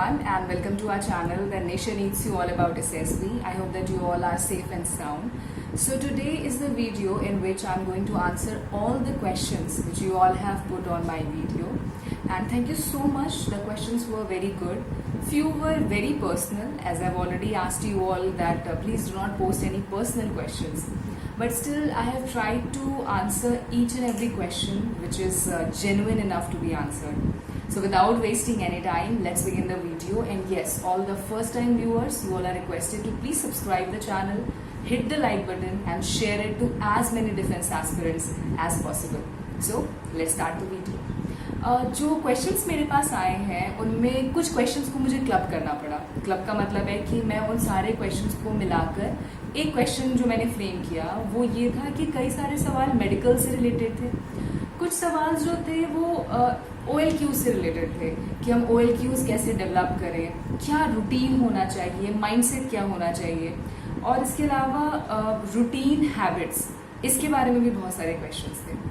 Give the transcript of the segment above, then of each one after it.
everyone and welcome to our channel, The Nation Needs You, all about SSB. I hope that you all are safe and sound. So today is the video in which I'm going to answer all the questions which you all have put on my video. And thank you so much. The questions were very good. Few were very personal, as I've already asked you all that please do not post any personal questions. But still, I have tried to answer each and every question which is genuine enough to be answered. So without wasting any time, let's begin the video. And yes, all the first time viewers, you all are requested to please subscribe the channel, hit the like button and share it to as many defense aspirants as possible. So let's start the video. जो questions मेरे पास आए हैं उनमें कुछ questions को मुझे club करना पड़ा. क्लब का मतलब है कि मैं उन सारे क्वेश्चंस को मिलाकर एक क्वेश्चन जो मैंने फ्रेम किया वो ये था कि कई सारे सवाल मेडिकल से रिलेटेड थे, कुछ सवाल जो थे वो OLQs से रिलेटेड थे कि हम OLQs कैसे डेवलप करें, क्या रूटीन होना चाहिए, माइंडसेट क्या होना चाहिए, और इसके अलावा रूटीन हैबिट्स, इसके बारे में भी बहुत सारे क्वेश्चंस थे.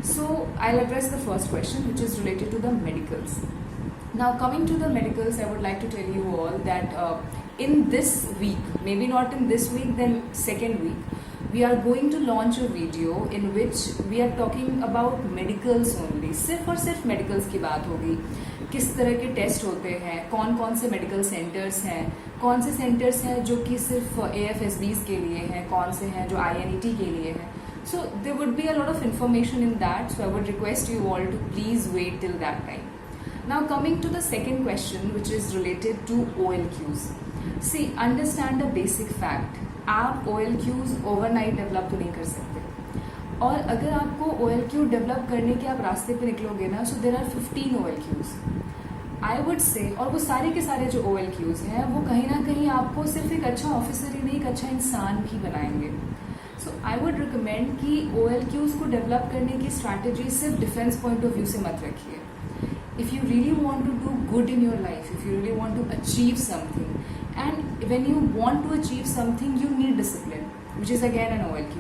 So I'll address the first question, which is related to the medicals. Now coming to the medicals, I would like to tell you all that in this week, maybe not in this week, then second week, we are going to launch a video in which we are talking about medicals only. सिर्फ और सिर्फ medicals की बात होगी. किस तरह के test होते हैं, कौन कौन से मेडिकल सेंटर्स हैं, कौन से सेंटर्स हैं जो कि सिर्फ AFSBs के लिए हैं, कौन से हैं जो INET के लिए हैं. So there would be a lot of information in that, so I would request you all to please wait till that time. Now coming to the second question, which is related to OLQs. See, understand the basic fact. आप OLQs overnight develop तो नहीं कर सकते, और अगर आपको OLQ develop करने के आप रास्ते पे निकलोगे ना, so there are 15 OLQs. I would say, और वो सारे के सारे जो OLQs हैं वो कहीं ना कहीं आपको सिर्फ एक अच्छा ऑफिसर ही नहीं, एक अच्छा इंसान भी बनाएंगे. सो आई वुड रिकमेंड कि OLQs को डेवलप करने की स्ट्रैटेजी सिर्फ डिफेंस पॉइंट ऑफ व्यू से मत रखिए. If you really want to do good in your life, if you really want to achieve something, and when you want to achieve something you need discipline, which is again an OLQ.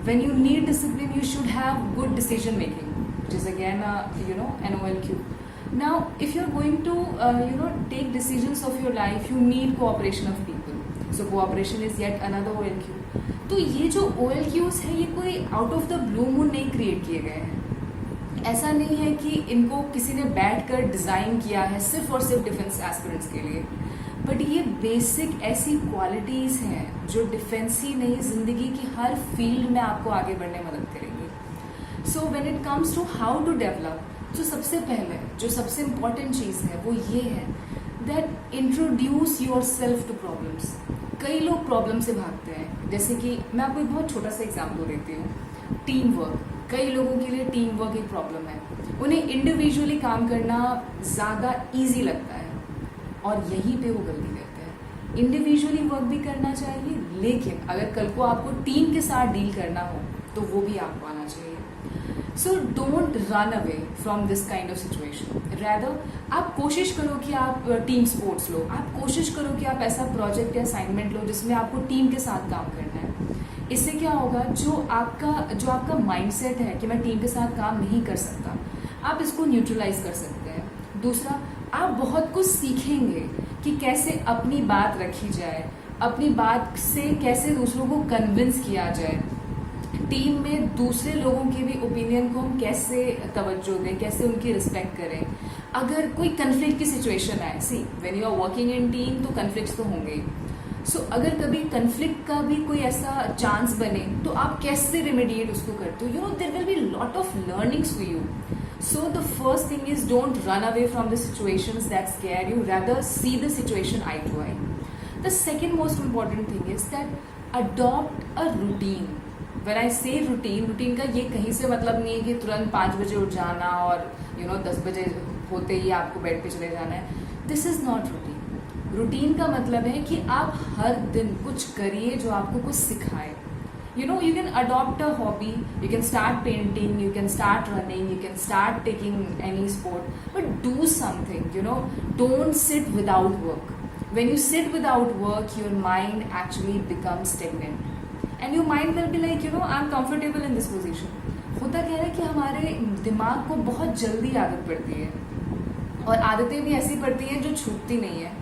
When you need discipline you should have good decision making, which is again an OLQ. Now if you're going to take decisions of your life, you need cooperation of people. So cooperation is yet another OLQ. तो ये जो OLQs हैं ये कोई out of the blue moon नहीं create किए गए हैं. ऐसा नहीं है कि इनको किसी ने बैठकर डिज़ाइन किया है सिर्फ और सिर्फ डिफेंस एस्पिरेंट्स के लिए, बट ये बेसिक ऐसी क्वालिटीज़ हैं जो डिफेंस ही नहीं, ज़िंदगी की हर फील्ड में आपको आगे बढ़ने में मदद करेंगी. So when it comes to how to develop, तो सबसे पहले जो सबसे इम्पॉर्टेंट चीज़ है वो ये है that introduce yourself to problems. कई लोग प्रॉब्लम से भागते हैं. जैसे कि मैं आपको एक बहुत छोटा सा एग्जाम्पल देती हूँ. टीम वर्क, कई लोगों के लिए टीम वर्क एक प्रॉब्लम है. उन्हें इंडिविजुअली काम करना ज़्यादा ईजी लगता है और यहीं पे वो गलती करते हैं. इंडिविजुअली वर्क भी करना चाहिए, लेकिन अगर कल को आपको टीम के साथ डील करना हो तो वो भी आपको आना चाहिए. So don't run away from this kind of situation. Rather आप कोशिश करो कि आप टीम स्पोर्ट्स लो, आप कोशिश करो कि आप ऐसा प्रोजेक्ट या असाइनमेंट लो जिसमें आपको टीम के साथ काम करना है. इससे क्या होगा, जो आपका माइंडसेट है कि मैं टीम के साथ काम नहीं कर सकता, आप इसको न्यूट्रलाइज कर सकते हैं. दूसरा, आप बहुत कुछ सीखेंगे कि कैसे अपनी बात रखी जाए, अपनी बात से कैसे दूसरों को कन्विंस किया जाए, टीम में दूसरे लोगों के भी ओपिनियन को हम कैसे तवज्जो दें, कैसे उनकी रिस्पेक्ट करें. अगर कोई कन्फ्लिक्ट की सिचुएशन आए, see when you are working in team तो कन्फ्लिक्ट्स तो होंगे ही. सो अगर कभी कन्फ्लिक्ट का भी कोई ऐसा चांस बने तो आप कैसे रेमेडिएट उसको करते हो. There will be lot of learnings for you. So the first thing is don't run away from the situations that scare you, rather see the situation eye to eye. The second most important thing is that adopt a routine. When I say routine का ये कहीं से मतलब नहीं है कि तुरंत 5 बजे उठ जाना और 10 बजे होते ही आपको बेड पे चले जाना है. This is not routine. Routine का मतलब है कि आप हर दिन कुछ करिए जो आपको कुछ सिखाए. You can adopt a hobby, you can start painting, you can start running, you can start taking any sport, but do something. Don't sit without work. When you sit without work, your mind actually becomes stagnant. And your mind will be like, I'm comfortable in this position. होता क्या है कि हमारे दिमाग को बहुत जल्दी आदत पड़ती है और आदतें भी ऐसी पड़ती हैं जो छूटती नहीं है।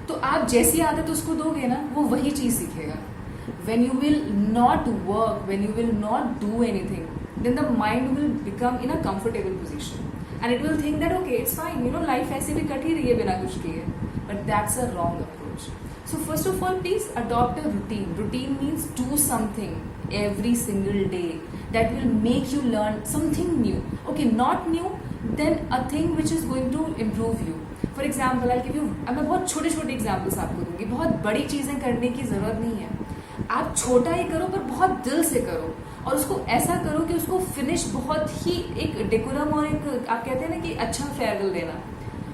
तो आप जैसी आदत उसको दोगे ना, वो वही चीज़ सीखेगा। when you will not work, when you will not do anything, then the mind will become in a comfortable position and it will think that okay, it's fine, you know, life ऐसे भी cut ही रही है बिना कुछ किए। But that's a wrong approach. So first of all, please adopt a routine. Routine means do something every single day that will make you learn something new. Okay, not new, then a thing which is going to improve you. For example I give you, मैं बहुत छोटे छोटे examples आपको दूंगी। बहुत बड़ी चीज़ें करने की ज़रूरत नहीं है, आप छोटा ही करो पर बहुत दिल से करो और उसको ऐसा करो कि उसको फिनिश बहुत ही एक डेकोरम और एक आप कहते हैं ना कि अच्छा फेयरवेल देना।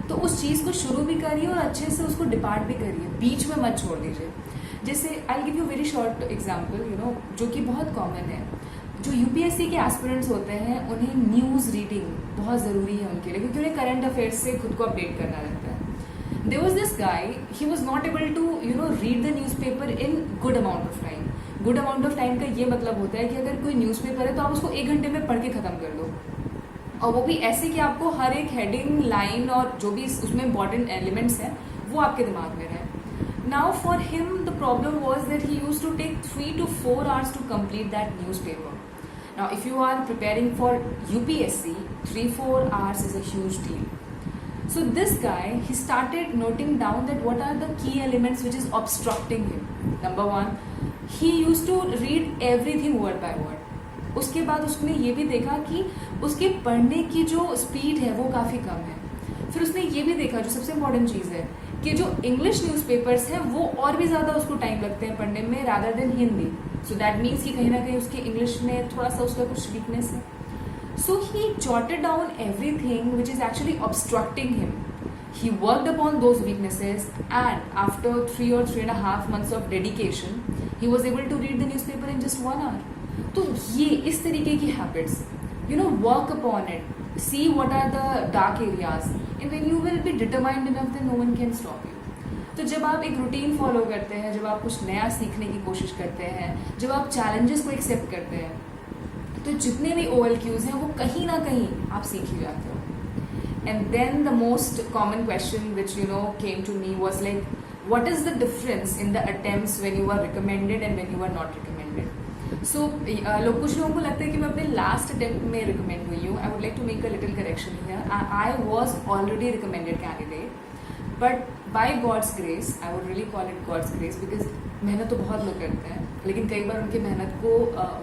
तो उस चीज़ को शुरू भी करिए और अच्छे से उसको डिपार्ट भी करिए, बीच में मत छोड़ दीजिए। जैसे I give you very short example, you know, जो कि बहुत कॉमन है। जो यूपीएससी के एस्पिरेंट्स होते हैं उन्हें न्यूज़ रीडिंग बहुत ज़रूरी है उनके लिए, क्योंकि उन्हें करंट अफेयर्स से खुद को अपडेट करना रहता है। There was this guy, he was not able to you know read the newspaper in good amount of time. Good amount of time का ये मतलब होता है कि अगर कोई न्यूज़पेपर है तो आप उसको 1 घंटे में पढ़ के ख़त्म कर दो, और वो भी ऐसे कि आपको हर एक हेडिंग, लाइन और जो भी उसमें इंपॉर्टेंट एलिमेंट्स हैं वो आपके दिमाग में रहे। Now for him the problem was that he used to take 3 to 4 hours to complete that newspaper. Now if you are preparing for UPSC, 3-4 hours is a huge deal. So this guy, he started noting down that what are the key elements which is obstructing him. Number 1, he used to read everything word by word. उसके बाद उसने ये भी देखा कि उसके पढ़ने की जो स्पीड है वो काफ़ी कम है। फिर उसने ये भी देखा, जो सबसे इम्पॉर्टेंट चीज़ है, कि जो इंग्लिश न्यूज़पेपर्स हैं वो और भी ज़्यादा उसको टाइम लगते हैं पढ़ने में rather than Hindi. So that means कि कहीं ना कहीं उसके इंग्लिश में थोड़ा सा उसका कुछ वीकनेस है। So he jotted down everything which is actually obstructing him. He worked upon those weaknesses and after 3 or 3.5 months of dedication, he was able to read the newspaper in just 1 hour. तो ये इस तरीके की habits, you know, work upon it. See what are the dark areas, and when you will be determined enough, then no one can stop you. तो जब आप एक routine follow करते हैं, जब आप कुछ नया सीखने की कोशिश करते हैं, जब आप चैलेंजेस को एक्सेप्ट करते हैं, तो जितने भी OLQs हैं वो कहीं ना कहीं आप सीख ही जाते हो। And then the most common question which you know came to me was like, what is the difference in the attempts when you are recommended and when you are not recommended? So कुछ लोगों को लगता है कि मैं अपने last attempt में recommend हुई हूँ। I would like to make a little correction here. I was already recommended candidate, but by God's grace, I would really call it God's grace, because मेहनत तो बहुत लोग करते हैं, लेकिन कई बार उनकी मेहनत को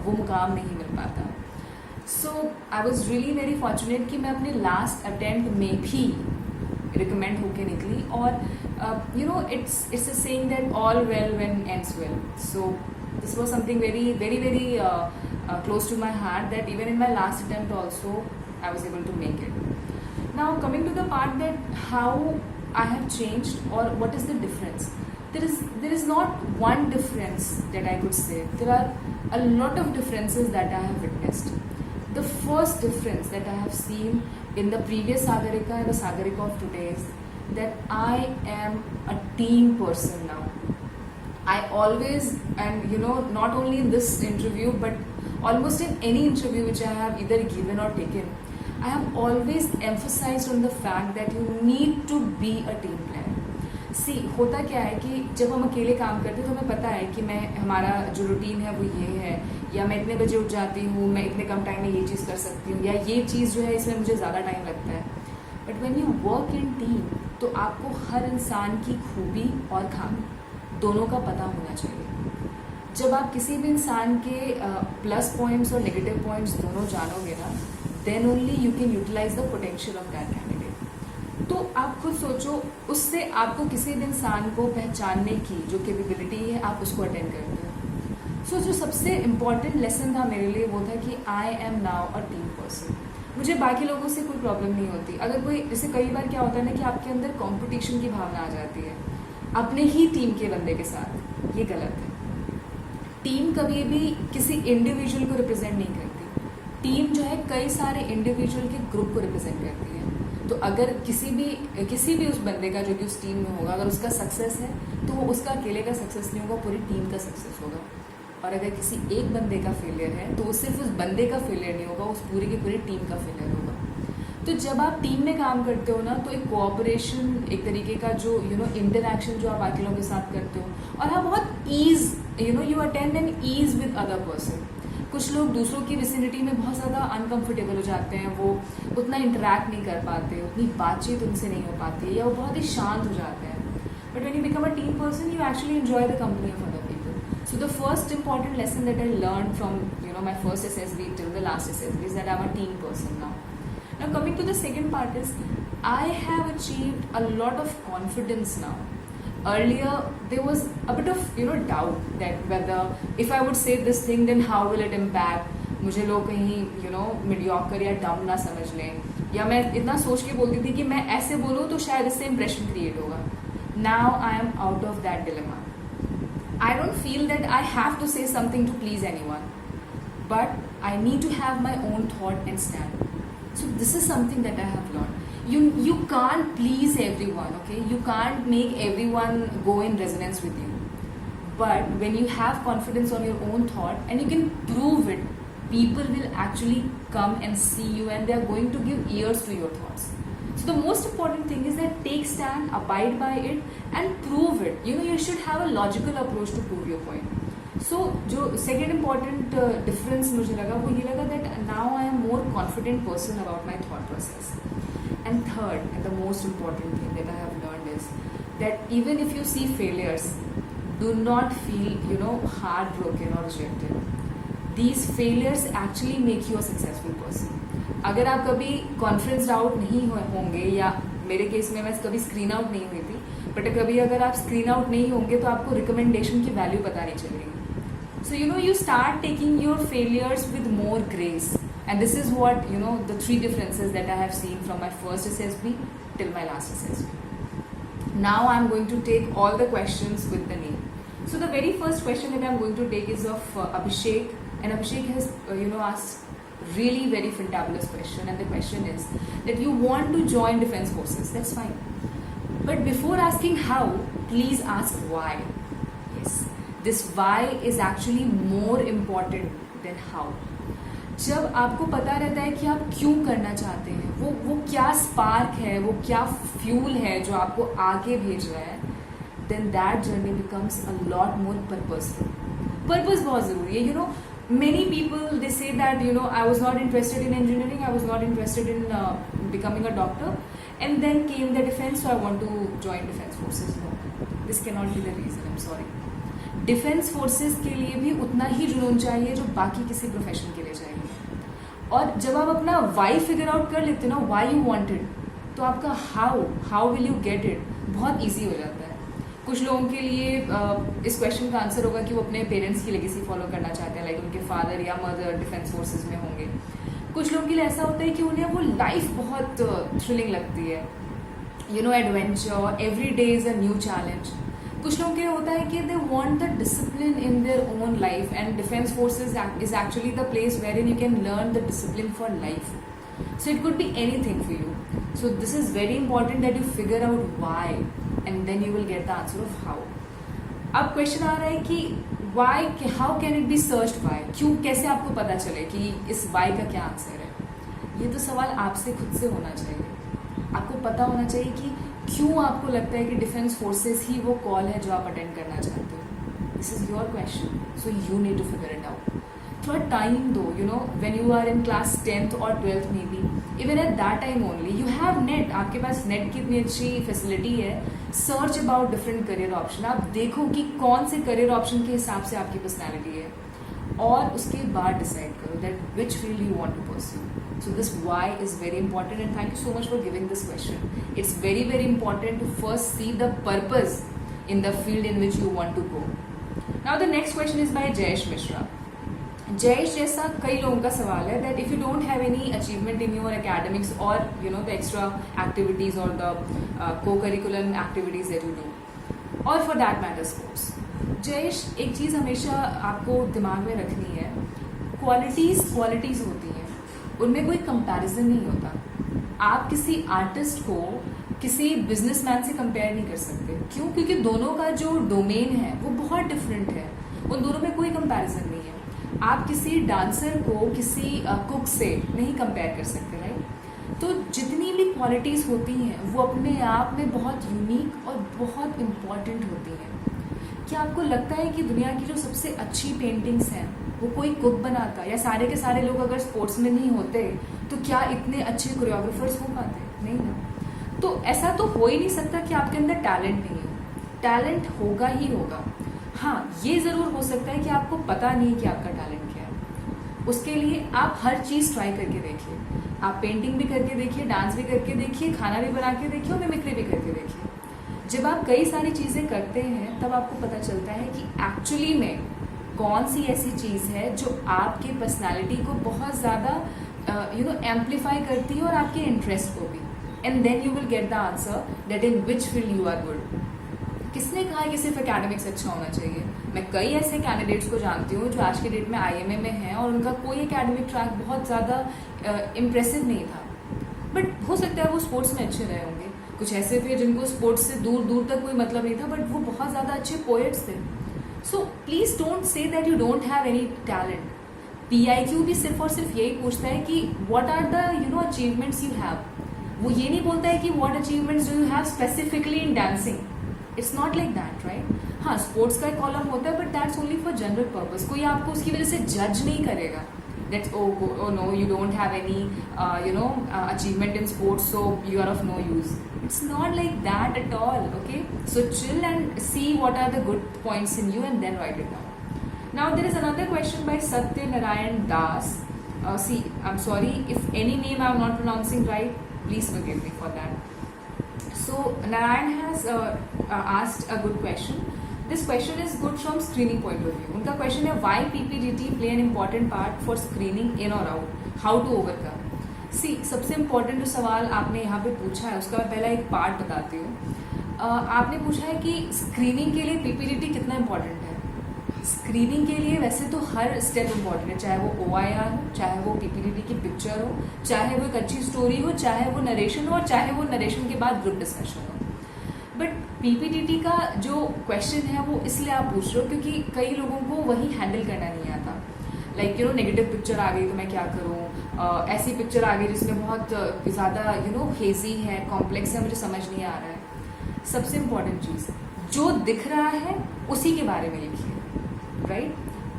वो मुकाम नहीं मिल पाता। So I was really very fortunate कि मैं अपने लास्ट अटेम्प्ट में भी रिकमेंड होके निकली। और you know, it's a saying that all well when ends well. So this was something very very very close to my heart, that even in my last attempt also I was able to make it. Now coming to the part that how I have changed or what is the difference, there is not one difference that I could say. There are a lot of differences that I have witnessed. The first difference that I have seen in the previous Sagarika and the Sagarika of today is that I am a team person now. I always, and you know, not only in this interview but almost in any interview which I have either given or taken, I have always emphasized on the fact that you need to be a team player. See, होता क्या है कि जब हम अकेले काम करते हैं तो हमें पता है कि हमारा जो रूटीन है वो ये है, या मैं इतने बजे उठ जाती हूँ, मैं इतने कम टाइम में ये चीज़ कर सकती हूँ, या ये चीज़ जो है इसमें मुझे ज़्यादा टाइम लगता है। But when you work in team, तो आपको हर इंसान की खूबी और खामी दोनों का पता होना चाहिए। जब आप किसी भी इंसान के प्लस पॉइंट्स और नेगेटिव पॉइंट्स दोनों जानोगे ना, then only you can utilise the potential of that candidate. तो आप खुद सोचो, उससे आपको किसी भी इंसान को पहचानने की जो कैपेबिलिटी है, आप उसको अटेंड करते हो। सो जो सबसे इम्पॉर्टेंट लेसन था मेरे लिए वो था कि I am now a team person. मुझे बाकी लोगों से कोई प्रॉब्लम नहीं होती। अगर कोई, जैसे कई बार क्या होता है ना कि आपके अंदर कॉम्पिटिशन की भावना आ जाती है अपने ही टीम के बंदे के साथ, ये गलत है। टीम कभी भी किसी इंडिविजुअल को रिप्रेजेंट नहीं करती। टीम जो है कई सारे इंडिविजुअल के ग्रुप को रिप्रेजेंट करती है। तो अगर किसी भी उस बंदे का जो कि उस टीम में होगा, अगर उसका सक्सेस है तो वो उसका अकेले का सक्सेस नहीं होगा, पूरी टीम का सक्सेस होगा। और अगर किसी एक बंदे का फेलियर है तो वो सिर्फ उस बंदे का फेलियर नहीं होगा, उस पूरी की पूरी टीम का फेलियर होगा। तो जब आप टीम में काम करते हो ना, तो एक कोऑपरेशन, एक तरीके का जो इंटरैक्शन जो आप बाकी लोगों के साथ करते हो, और आप बहुत ease you attend an ease with other person. कुछ लोग दूसरों की विसिनिटी में बहुत ज़्यादा अनकंफर्टेबल हो जाते हैं, वो उतना इंटरेक्ट नहीं कर पाते, उतनी बातचीत उनसे नहीं हो पाती, या वो बहुत ही शांत हो जाते हैं। But when you become a team person, you actually enjoy the company of other people. So the first important lesson that I learned from my first SSB till the last SSB is that I'm a team person now. Now coming to the second part is, I have achieved a lot of confidence now. Earlier there was a bit of doubt that whether if I would say this thing then how will it impact, मुझे लोग कहीं mediocre या dumb ना समझ लें, या मैं इतना सोच के बोलती थी कि मैं ऐसे बोलूँ तो शायद इससे impression create होगा. Now I am out of that dilemma. I don't feel that I have to say something to please anyone, but I need to have my own thought and stand. So this is something that I have learned. You can't please everyone, okay? You can't make everyone go in resonance with you. But when you have confidence on your own thought and you can prove it, people will actually come and see you, and they are going to give ears to your thoughts. So the most important thing is that take stand, abide by it, and prove it. You should have a logical approach to prove your point. So जो second important difference मुझे लगा वो ये लगा that now I am more confident person about my thought process. And third, and the most important thing that I have learned is that even if you see failures, do not feel heartbroken or rejected. These failures actually make you a successful person. अगर आप कभी conference out नहीं होंगे, या मेरे case में मैं कभी स्क्रीन आउट नहीं हुई थी, बट कभी अगर आप स्क्रीन आउट नहीं होंगे तो आपको रिकमेंडेशन की वैल्यू पता नहीं चलेगी. So you start taking your failures with more grace, and this is what the 3 differences that I have seen from my first SSB till my last SSB. Now I am going to take all the questions with the name. So the very first question that I am going to take is of Abhishek, and Abhishek has asked really very fantabulous question, and the question is that you want to join defense forces. That's fine, but before asking how, please ask why. Yes, this why is actually more important than how. जब आपको पता रहता है कि आप क्यों करना चाहते हैं, वो क्या स्पार्क है, वो क्या फ्यूल है जो आपको आगे भेज रहा है, then that journey becomes a lot more purposeful. Purpose बहुत ज़रूरी है. Many people, they say that I was not interested in engineering, I was not interested in becoming a doctor, and then came the defense, so I want to join defense forces. No, this cannot be the reason. I'm sorry. Defense forces के लिए भी उतना ही जुनून चाहिए जो बाकी किसी profession के लिए चाहिए. और जब आप अपना why figure out कर लेते हो ना, why you want it, तो आपका how will you get it बहुत easy हो जाता है. कुछ लोगों के लिए इस क्वेश्चन का आंसर होगा कि वो अपने पेरेंट्स की लेगेसी फॉलो करना चाहते हैं, लाइक उनके फादर या मदर डिफेंस फोर्सेस में होंगे. कुछ लोगों के लिए ऐसा होता है कि उन्हें वो लाइफ बहुत थ्रिलिंग लगती है, adventure, every day is a new challenge. कुछ लोगों के लिए होता है कि they want the discipline in their own life, and defence forces is actually the place where in you can learn the discipline for life. So it could be anything for you. So this is very important that you figure out why, and then you will get the answer of how. अब question आ रहा है कि why, how can it be searched by? क्यों, कैसे आपको पता चले कि इस why का क्या आंसर है? ये तो सवाल आपसे खुद से होना चाहिए. आपको पता होना चाहिए कि क्यों आपको लगता है कि डिफेंस फोर्सेस ही वो कॉल है जो आप अटेंड करना चाहते हो. This is your question, so you need to figure it out. थोड़ा टाइम दो, when you are in class 10th or 12th maybe, even at that time only you have net. आपके पास net की इतनी अच्छी facility है. Search about different career option. आप देखो कि कौन से करियर ऑप्शन के हिसाब से आपकी पर्सनैलिटी है, और उसके बाद डिसाइड करो that which field you want to pursue. So this why is very important, and thank you so much for giving this question. It's very, very important to first see the purpose in the field in which you want to go. Now the next question is by Jayesh Mishra. Jayesh, जैसा कई लोगों का सवाल है that if you don't have any achievement in your academics or the extra activities or the co-curriculum activities that you do, or for that matter sports. Jayesh, एक चीज़ हमेशा आपको दिमाग में रखनी है, क्वालिटीज़ होती हैं, उनमें कोई कंपैरिजन नहीं होता. आप किसी आर्टिस्ट को किसी बिजनेसमैन से कंपेयर नहीं कर सकते. क्यों? क्योंकि दोनों का जो डोमेन है वो बहुत डिफरेंट है. उन दोनों में कोई कंपैरिजन नहीं है. आप किसी डांसर को किसी कुक से नहीं कंपेयर कर सकते, राइट? तो जितनी भी क्वालिटीज़ होती हैं वो अपने आप में बहुत यूनिक और बहुत इम्पॉर्टेंट होती हैं। क्या आपको लगता है कि दुनिया की जो सबसे अच्छी पेंटिंग्स हैं वो कोई कुक बनाता, या सारे के सारे लोग अगर स्पोर्ट्समैन नहीं होते तो क्या इतने अच्छे कोरियोग्राफर्स हो पाते? नहीं ना। तो ऐसा तो हो ही नहीं सकता कि आपके अंदर टैलेंट नहीं हो। टैलेंट होगा ही होगा। हाँ, ये ज़रूर हो सकता है कि आपको पता नहीं कि आपका टैलेंट क्या है। उसके लिए आप हर चीज़ ट्राई करके देखिए। आप पेंटिंग भी करके देखिए, डांस भी करके देखिए, खाना भी बना के देखिए और मिमिक्री भी करके देखिए। जब आप कई सारी चीज़ें करते हैं तब आपको पता चलता है कि एक्चुअली में कौन सी ऐसी चीज़ है जो आपके पर्सनालिटी को बहुत ज़्यादा एम्पलीफाई करती है और आपके इंटरेस्ट को भी। And then you will get the answer that in which field you are good. किसने कहा है कि सिर्फ एकेडमिक्स अच्छा होना चाहिए? मैं कई ऐसे कैंडिडेट्स को जानती हूँ जो आज के डेट में आईएमए में हैं और उनका कोई एकेडमिक ट्रैक बहुत ज़्यादा इम्प्रेसिव नहीं था, बट हो सकता है वो स्पोर्ट्स में अच्छे रहे होंगे। कुछ ऐसे थे जिनको स्पोर्ट्स से दूर दूर तक कोई मतलब नहीं था, बट वो बहुत ज़्यादा अच्छे पोएट्स थे। So please don't say that you don't have any talent. PIQ भी सिर्फ और सिर्फ यही पूछता है कि what are the achievements you have. वो ये नहीं बोलता है कि what achievements do you have specifically in dancing. It's not like that, right? हाँ, स्पोर्ट्स का एक कॉलम होता है, but that's only for general purpose. कोई आपको उसकी वजह से जज नहीं करेगा that oh no, you don't have any achievement in sports, so you are of no use. It's not like that at all. Okay, so chill and see what are the good points in you and then write it down. Now there is another question by Satya Narayan Das. See, I'm sorry if any name I'm not pronouncing right, please forgive me for that. So Narayan has asked a good question. This question is good from screening point of view. उनका question है why PPDT play an important part for screening in or out, how to overcome. See, सबसे important जो सवाल आपने यहाँ पे पूछा है उसका मैं पहला एक पार्ट बताती हूँ। आपने पूछा है कि स्क्रीनिंग के लिए PPDT कितना इम्पोर्टेंट है। स्क्रीनिंग के लिए वैसे तो हर स्टेप इम्पॉर्टेंट है, चाहे वो OIR हो, चाहे वो PPDT की पिक्चर हो, चाहे वो एक अच्छी स्टोरी हो, चाहे वो नरेशन हो और चाहे वो नरेशन के बाद ग्रुप डिस्कशन हो। बट PPDT का जो क्वेश्चन है वो इसलिए आप पूछ रहे हो क्योंकि कई लोगों को वही हैंडल करना नहीं आता। लाइक नेगेटिव पिक्चर आ गई तो मैं क्या करूँ, ऐसी पिक्चर आ गई जिसमें बहुत ज़्यादा हेजी है, कॉम्प्लेक्स है, मुझे समझ नहीं आ रहा है। सबसे इम्पॉर्टेंट चीज़, जो दिख रहा है उसी के बारे में लिखिए, राइट?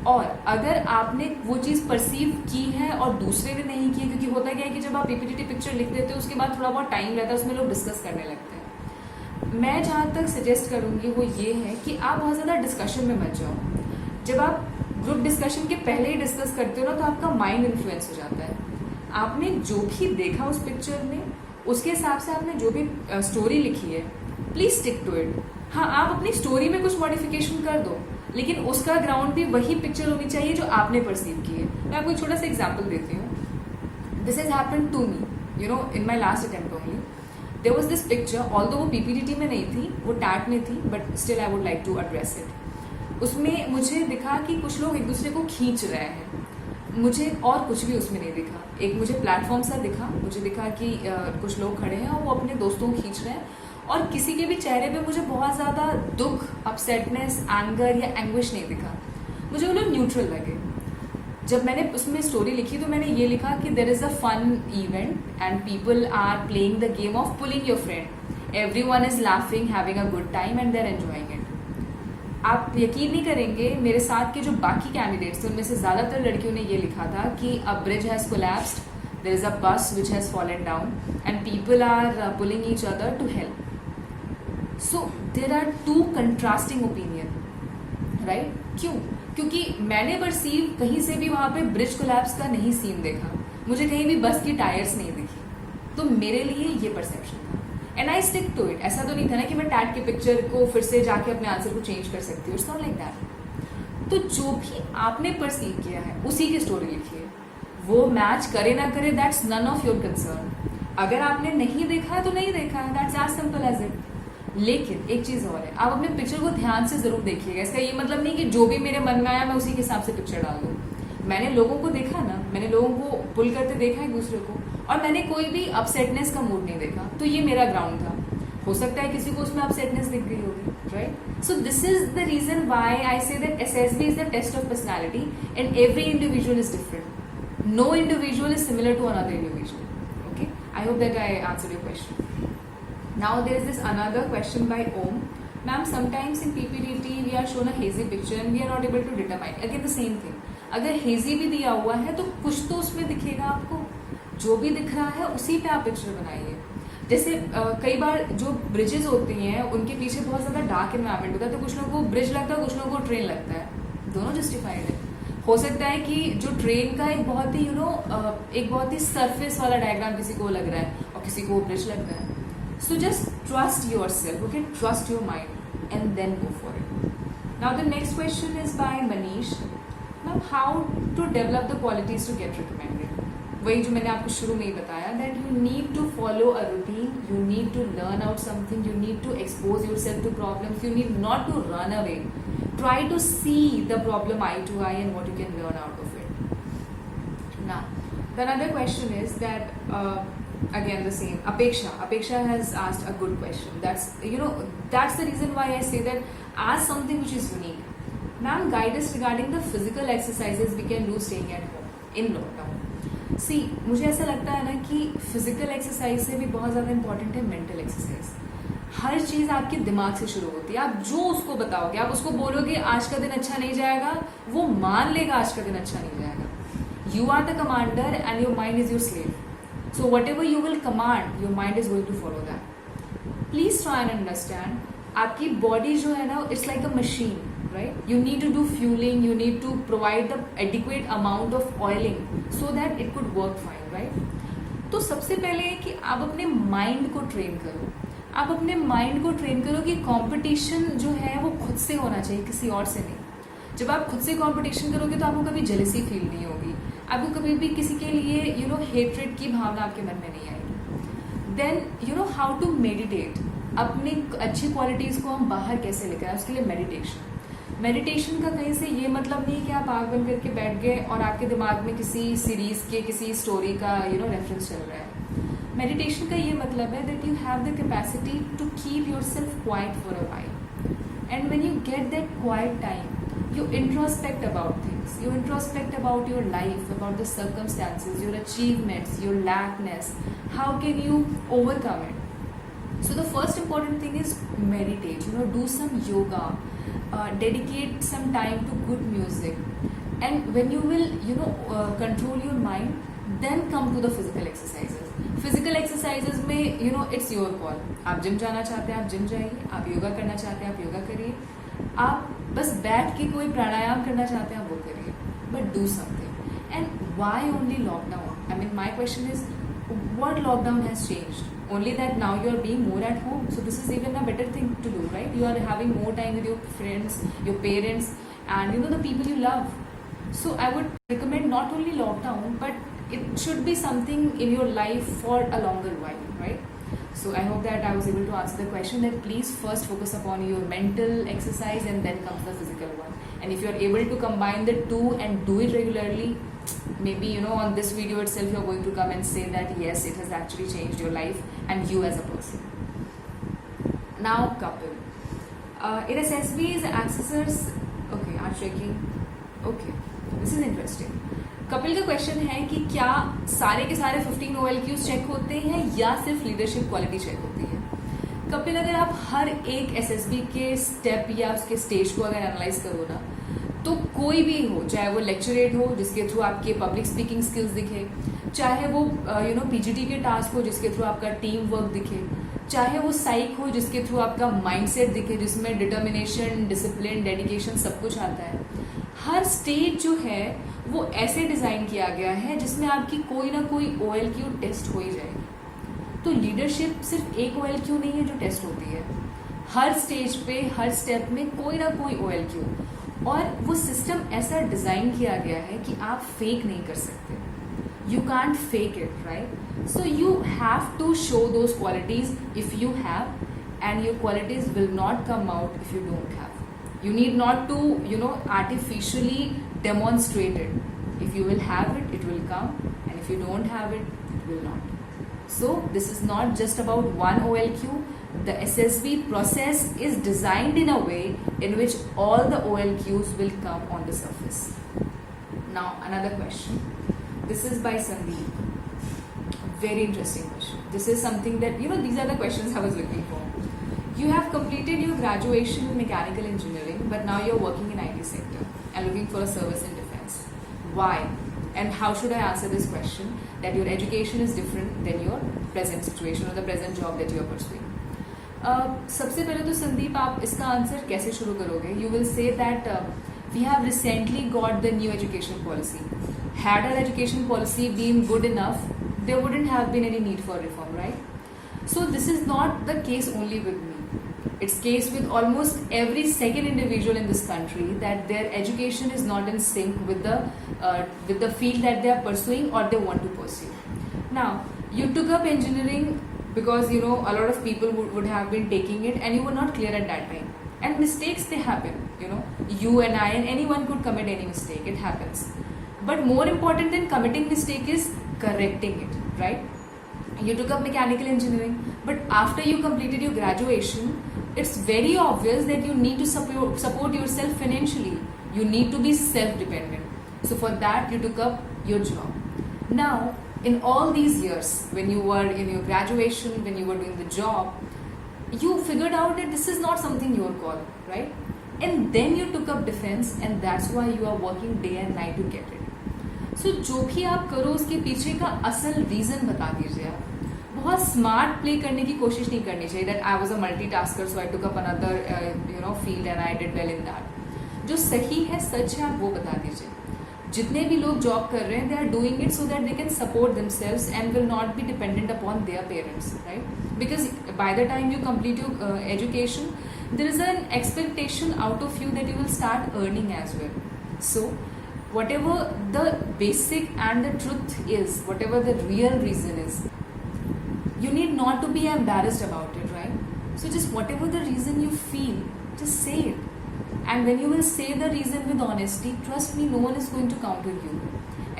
और अगर आपने वो चीज़ परसीव की है और दूसरे ने नहीं की है, क्योंकि होता क्या है कि जब आप PPDT पिक्चर लिख देते हो उसके बाद थोड़ा बहुत टाइम रहता है, उसमें लोग डिस्कस करने लगते हैं। मैं जहाँ तक सजेस्ट करूँगी वो ये है कि आप बहुत ज़्यादा डिस्कशन में मत जाओ। जब आप ग्रुप डिस्कशन के पहले ही डिस्कस करते हो ना तो आपका माइंड इन्फ्लुएंस हो जाता है। आपने जो भी देखा उस पिक्चर में, उसके हिसाब से आपने जो भी स्टोरी लिखी है, प्लीज़ स्टिक टू इट। हाँ, आप अपनी स्टोरी में कुछ मॉडिफिकेशन कर दो, लेकिन उसका ग्राउंड भी वही पिक्चर होनी चाहिए जो आपने परसीव की है। मैं आपको एक छोटा सा एग्जाम्पल देती हूँ। This has happened to me in my last attempt only. There was this picture, although वो PPDT में नहीं थी, वो टैट में थी, but still I would like to address it. उसमें मुझे दिखा कि कुछ लोग एक दूसरे को खींच रहे हैं, मुझे और कुछ भी उसमें नहीं दिखा। एक मुझे प्लेटफॉर्म सा दिखा, मुझे दिखा कि कुछ लोग खड़े हैं और वो अपने दोस्तों को खींच रहे हैं, और किसी के भी चेहरे पे मुझे बहुत ज़्यादा दुख, अपसेटनेस, एंगर या एंग्विश नहीं दिखा। मुझे वो लोग न्यूट्रल लगे। जब मैंने उसमें स्टोरी लिखी तो मैंने ये लिखा कि there is a fun event and people are playing the game of pulling your friend, everyone is laughing, having a good time and they're enjoying it. आप यकीन नहीं करेंगे, मेरे साथ के जो बाकी कैंडिडेट्स थे उनमें से ज़्यादातर लड़कियों ने ये लिखा था कि a bridge has collapsed, there is a bus which has fallen down and people are pulling each other to help. So there are two contrasting opinion, right? क्यों? क्योंकि मैंने परसीव कहीं से भी वहाँ पे ब्रिज कोलैप्स का नहीं सीन देखा, मुझे कहीं भी बस की टायर्स नहीं दिखी, तो मेरे लिए ये परसेप्शन था and I stick to it. ऐसा तो नहीं था ना कि मैं टैट की पिक्चर को फिर से जाके अपने आंसर को चेंज कर सकती हूँ, इट्स नॉट लाइक दैट। तो जो भी आपने परसीव किया है उसी की स्टोरी लिखिए, वो मैच करे ना करे that's none of your concern. अगर आपने नहीं देखा है तो नहीं देखा है, that's as simple as it. लेकिन एक चीज़ और है, आप अपने पिक्चर को ध्यान से ज़रूर देखिएगा। इसका ये मतलब नहीं कि जो भी मेरे मन में आया मैं उसी के हिसाब से पिक्चर डाल दूँ। मैंने लोगों को देखा ना, मैंने लोगों को पुल करते देखा एक दूसरे को, और मैंने कोई भी अपसेटनेस का मूड नहीं देखा, तो ये मेरा ग्राउंड था। हो सकता है किसी को उसमें अपसेटनेस दिख गई होगी, right? So this is the reason why I say that SSB is the test of personality and every individual is different. No individual is similar to another individual. Okay, I hope that I answered your question. Now there is this another question by Om. Ma'am, sometimes in PPDT we are shown a hazy picture and we are not able to determine. Again the same thing. अगर hazy भी दिया हुआ है तो कुछ तो उसमें दिखेगा आपको, जो भी दिख रहा है उसी पे आप पिक्चर बनाइए. जैसे कई बार जो ब्रिजेस होती हैं उनके पीछे बहुत ज़्यादा डार्क इन्वायरमेंट होता है, तो कुछ लोगों को ब्रिज लगता है, कुछ लोगों को ट्रेन लगता है. दोनों जस्टिफाइड है. हो सकता है कि जो ट्रेन का एक बहुत ही एक बहुत ही सरफेस वाला डायग्राम किसी को लग रहा है और किसी को ब्रिज लग रहा है. So just trust yourself, okay, trust your mind and then go for it. Now the next question is by Manish. Ma'am, how to develop the qualities to get recommended. वही जो मैंने आपको शुरू में ही बताया, that you need to follow a routine, you need to learn out something, you need to expose yourself to problems, you need not to run away. Try to see the problem eye to eye and what you can learn out of it. Now, the another question is that again the same. Apeksha has asked a good question. That's the reason why I say that ask something which is unique. Ma'am, guide us regarding the physical exercises we can do staying at home in lockdown. See, मुझे ऐसा लगता है ना कि physical exercise से भी बहुत ज़्यादा important है mental exercise. हर चीज़ आपके दिमाग से शुरू होती है. आप जो उसको बताओगे, आप उसको बोलोगे आज का दिन अच्छा नहीं जाएगा, वो मान लेगा आज का दिन अच्छा नहीं जाएगा. You are the commander and your mind is your slave. So whatever you will command, your mind is going to follow that. Please try and understand. आपकी बॉडी जो है ना, it's like a machine, right. You need to do fuelling, you need to provide the adequate amount of oiling so that it could work fine, right? तो सबसे पहले है कि आप अपने माइंड को ट्रेन करो. आप अपने माइंड को ट्रेन करो कि कंपटीशन जो है वो खुद से होना चाहिए, किसी और से नहीं. जब आप खुद से कंपटीशन करोगे तो आपको कभी जेलसी फील नहीं होगी, आपको कभी भी किसी के लिए हेट्रेड की भावना आपके मन में नहीं आएगी. Then how to meditate. अपनी अच्छी क्वालिटीज़ को हम बाहर कैसे लेकर आए, उसके लिए मेडिटेशन का कहीं से ये मतलब नहीं है कि आप आँख बंद करके बैठ गए और आपके दिमाग में किसी सीरीज़ के किसी स्टोरी का रेफरेंस चल रहा है. मेडिटेशन का ये मतलब है that you have the capacity to keep yourself quiet for a while, and when you get that quiet time, you introspect about things, you introspect about your life, about the circumstances, your achievements, your lackness, how can you overcome it. So the first important thing is meditate, do some yoga, dedicate some time to good music, and when you will control your mind, then come to the physical exercises में it's your call. आप gym जाना चाहते हैं आप gym जाइए, आप योगा करना चाहते हैं आप योगा करिए, आप बस बैठ के कोई प्राणायाम करना चाहते हैं आप वो करिए, but do something. And why only lockdown? I mean, my question is, what lockdown has changed? Only that now you are being more at home, so this is even a better thing to do, right? You are having more time with your friends, your parents, and the people you love. So I would recommend not only lockdown, but it should be something in your life for a longer while, right? So I hope that I was able to answer the question, that please first focus upon your mental exercise and then comes the physical one. And if you are able to combine the two and do it regularly, maybe on this video itself you are going to come and say that yes, it has actually changed your life and you as a person. Now Kapil, in SSB's accessors, okay, are checking. Okay, this is interesting. Kapil का question है कि क्या सारे के सारे 15 OLQs check होते हैं या सिर्फ लीडरशिप क्वालिटी चेक होती है. कपिल, अगर आप हर एक SSB के स्टेप या उसके स्टेज को अगर एनालाइज करो ना, तो कोई भी हो, चाहे वो लेक्चरेट हो जिसके थ्रू आपके पब्लिक स्पीकिंग स्किल्स दिखे, चाहे वो PGT के टास्क हो जिसके थ्रू आपका टीम वर्क दिखे, चाहे वो साइक हो जिसके थ्रू आपका माइंडसेट दिखे जिसमें डिटर्मिनेशन, डिसिप्लिन, डेडिकेशन सब कुछ आता है. हर स्टेज जो है वो ऐसे डिज़ाइन किया गया है जिसमें आपकी कोई ना कोई OLQ टेस्ट हो ही जाएगी. तो लीडरशिप सिर्फ एक OLQ नहीं है जो टेस्ट होती है, हर स्टेज पे हर स्टेप में कोई ना कोई OLQ, और वो सिस्टम ऐसा डिज़ाइन किया गया है कि आप फेक नहीं कर सकते. You can't fake it, right? So you have to show those qualities if you have, and your qualities will not come out if you don't have. You need not to, artificially demonstrate it. If you will have it, it will come, and if you don't have it, it will not. So this is not just about one OLQ. The SSB process is designed in a way in which all the OLQs will come on the surface. Now another question. This is by Sandeep. Very interesting question. This is something that, these are the questions I was looking for. You have completed your graduation in mechanical engineering, but now you're working in IT sector and looking for a service in defense. Why? And how should I answer this question that your education is different than your present situation or the present job that you are pursuing? सबसे पहले तो संदीप आप इसका answer कैसे शुरू करोगे? You will say that we have recently got the new education policy. Had our education policy been good enough, there wouldn't have been any need for reform, right? So this is not the case only with me. It's case with almost every second individual in this country that their education is not in sync with the field that they are pursuing or they want to pursue. Now, you took up engineering because a lot of people would have been taking it and you were not clear at that time. And mistakes, they happen. You and I and anyone could commit any mistake. It happens. But more important than committing mistake is correcting it, right? You took up mechanical engineering, but after you completed your graduation, it's very obvious that you need to support yourself financially. You need to be self-dependent. So for that, you took up your job. Now, in all these years, when you were in your graduation, when you were doing the job, you figured out that this is not something your call, right? And then you took up defense, and that's why you are working day and night to get it. So जो भी आप करो उसके पीछे का असल reason बता दीजिए आप. बहुत स्मार्ट प्ले करने की कोशिश नहीं करनी चाहिए that I was a multitasker so I took up another field and I did well in that. जो सही है, सच है, आप वो बता दीजिए. जितने भी लोग जॉब कर रहे हैं they are doing it so that they can support themselves and will not be dependent upon their parents, right? Because by the time you complete your education there is an expectation out of you that you will start earning as well. So whatever the basic and the truth is, whatever the real reason is, you need not to be embarrassed about it, right? So just whatever the reason you feel, just say it. And when you will say the reason with honesty, trust me, no one is going to counter you.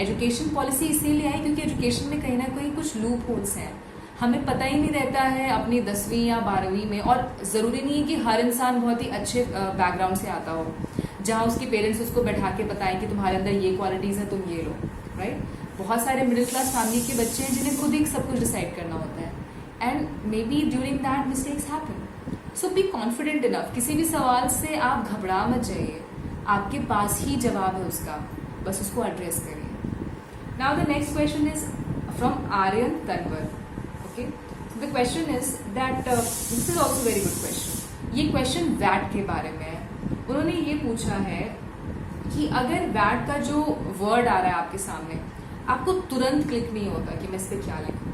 Education policy इसीलिए आई क्योंकि education में कहीं ना कहीं कुछ loop holes हैं. हमें पता ही नहीं रहता है अपनी 10वीं या 12वीं में, और ज़रूरी नहीं है कि हर इंसान बहुत ही अच्छे बैकग्राउंड से आता हो जहाँ उसके पेरेंट्स उसको बैठा के बताएं कि तुम्हारे अंदर ये क्वालिटीज़ हैं, तुम ये लो, राइट? बहुत सारे मिडिल क्लास फैमिली के बच्चे हैं जिन्हें खुद ही सब कुछ डिसाइड करना होता है and may be during that mistakes happen. So B confident enough. किसी भी सवाल से आप घबरा मत जाइए, आपके पास ही जवाब है उसका, बस उसको एड्रेस करिए. Now the next question is from Aryan Tanwar. Okay, the question is that this is also very good question. ये क्वेश्चन वैट के बारे में है. उन्होंने ये पूछा है कि अगर वैट का जो वर्ड आ रहा है आपके सामने, आपको तुरंत क्लिक नहीं होता कि मैं इस पर क्या लिखूं.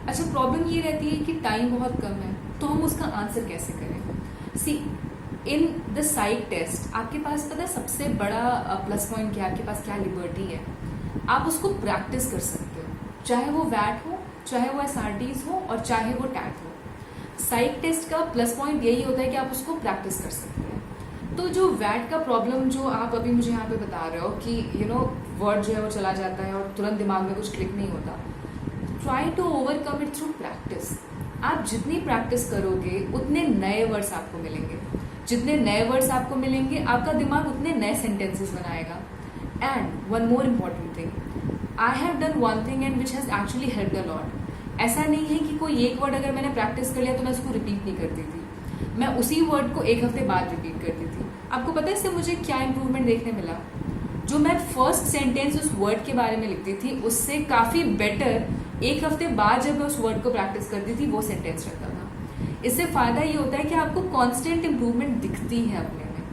अच्छा, प्रॉब्लम ये रहती है कि टाइम बहुत कम है, तो हम उसका आंसर कैसे करें? सी, इन द साइक टेस्ट आपके पास पता है सबसे बड़ा प्लस पॉइंट क्या, आपके पास क्या लिबर्टी है. आप उसको प्रैक्टिस कर सकते हो, चाहे वो वैट हो, चाहे वो SRTs हो और चाहे वो टैट हो. साइक टेस्ट का प्लस पॉइंट यही होता है कि आप उसको प्रैक्टिस कर सकते हैं. तो जो वैट का प्रॉब्लम जो आप अभी मुझे यहाँ पे बता रहे हो कि वर्ड जो है वो चला जाता है और तुरंत दिमाग में कुछ क्लिक नहीं होता, try to overcome it through practice. आप जितनी प्रैक्टिस करोगे उतने नए वर्ड्स आपको मिलेंगे. जितने नए वर्ड्स आपको मिलेंगे आपका दिमाग उतने नए सेंटेंसेस बनाएगा. And one more important thing, I have done one thing and which has actually helped a lot. ऐसा नहीं है कि कोई एक वर्ड अगर मैंने प्रैक्टिस कर लिया तो मैं उसको रिपीट नहीं करती थी. मैं उसी वर्ड को एक हफ्ते बाद रिपीट करती थी. आपको पता है इससे मुझे क्या इंप्रूवमेंट देखने मिला? जो मैं फर्स्ट सेंटेंस उस वर्ड के बारे में लिखती थी उससे काफ़ी बेटर एक हफ्ते बाद जब मैं उस वर्ड को प्रैक्टिस करती थी वो सेंटेंस रहता था. इससे फ़ायदा ये होता है कि आपको कांस्टेंट इंप्रूवमेंट दिखती है अपने में,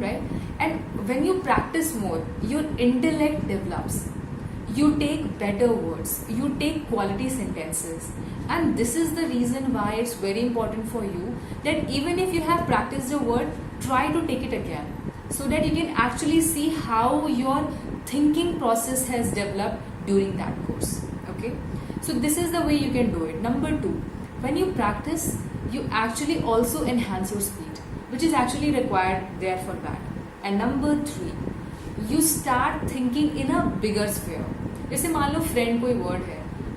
right? And when you practice more, your intellect develops. You take better words, you take quality sentences, and this is the reason why it's very important for you that even if you have practiced a word, try to take it again so that you can actually see how your thinking process has developed during that course. Okay, so this is the way you can do it. Number 2, when you practice, you actually also enhance your speed, which is actually required there for that. And number 3, you start thinking in a bigger sphere. जैसे मान लो friend कोई word है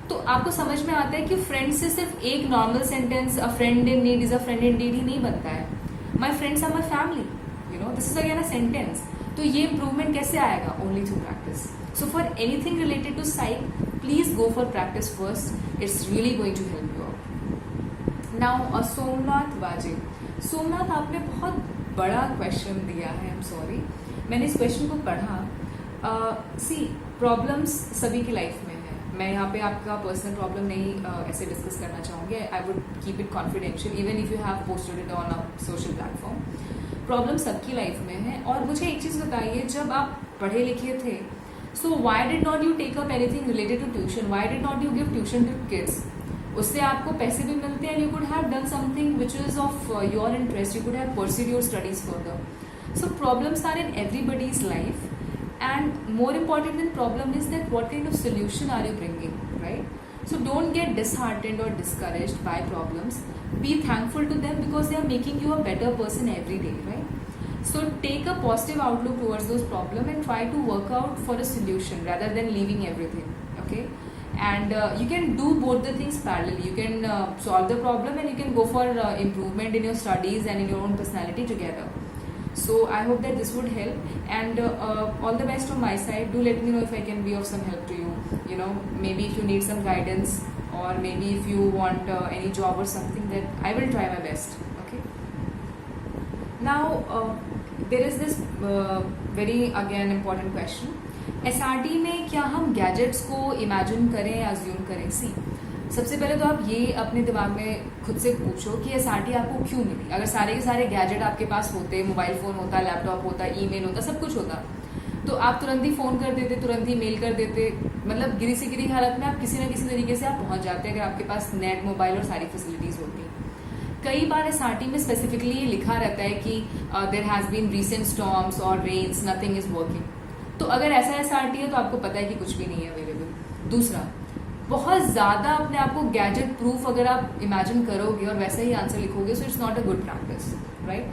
तो आपको समझ में आता है कि फ्रेंड से सिर्फ एक normal sentence a friend in need is a friend in need ही नहीं बनता है. My friends are my family, this is again a sentence. तो ये इंप्रूवमेंट कैसे आएगा? Only through practice. So for anything related to psych, please go for practice first. It's really going to help you out. Now Somnath वाजे, सोमनाथ आपने बहुत बड़ा question दिया है. आई एम सॉरी, मैंने इस क्वेश्चन को पढ़ा. सी प्रॉब्लम्स सभी की लाइफ में है. मैं यहाँ पे आपका पर्सनल प्रॉब्लम नहीं ऐसे डिस्कस करना चाहूँगी. I would keep it confidential even if you have posted it on a social platform. Problem सबकी लाइफ में है. और मुझे एक चीज़ बताइए, जब आप पढ़े लिखे थे, so why did not you take up anything related to tuition? Why did not you give tuition to kids? उससे आपको पैसे भी मिलते हैं. You could have done something which is of your interest. You could have pursued your studies further. So problems are in everybody's life, and more important than problem is that what kind of solution are you bringing, right? So don't get disheartened or discouraged by problems. Be thankful to them because they are making you a better person every day, right? So take a positive outlook towards those problems and try to work out for a solution rather than leaving everything, okay? And you can do both the things parallelly. You can solve the problem and you can go for improvement in your studies and in your own personality together. So I hope that this would help, and all the best from my side. Do let me know if I can be of some help to you. You know, maybe if you need some guidance, or maybe if you want any job or something, that I will try my best. Okay. Now there is this very again important question. SRT में क्या हम gadgets को imagine करें या assume करें? सी, सबसे पहले तो आप ये अपने दिमाग में खुद से पूछो कि SRT आपको क्यों मिली. अगर सारे के सारे गैजेट आपके पास होते, मोबाइल फ़ोन होता, लैपटॉप होता, ईमेल होता, सब कुछ होता, तो आप तुरंत ही फ़ोन कर देते, तुरंत ही मेल कर देते. मतलब गिरी से गिरी हालत में आप किसी न किसी तरीके से आप पहुंच जाते अगर आपके पास नेट, मोबाइल और सारी फैसिलिटीज़ होती. कई बार SRT में स्पेसिफिकली ये लिखा रहता है कि there has been recent storms और रेन्स, नथिंग इज़ वर्किंग. तो अगर ऐसा SRT है तो आपको पता है कि कुछ भी नहीं है अवेलेबल. दूसरा, बहुत ज़्यादा अपने आप को गैजेट प्रूफ अगर आप इमेजिन करोगे और वैसा ही आंसर लिखोगे, so it's not a good practice, right?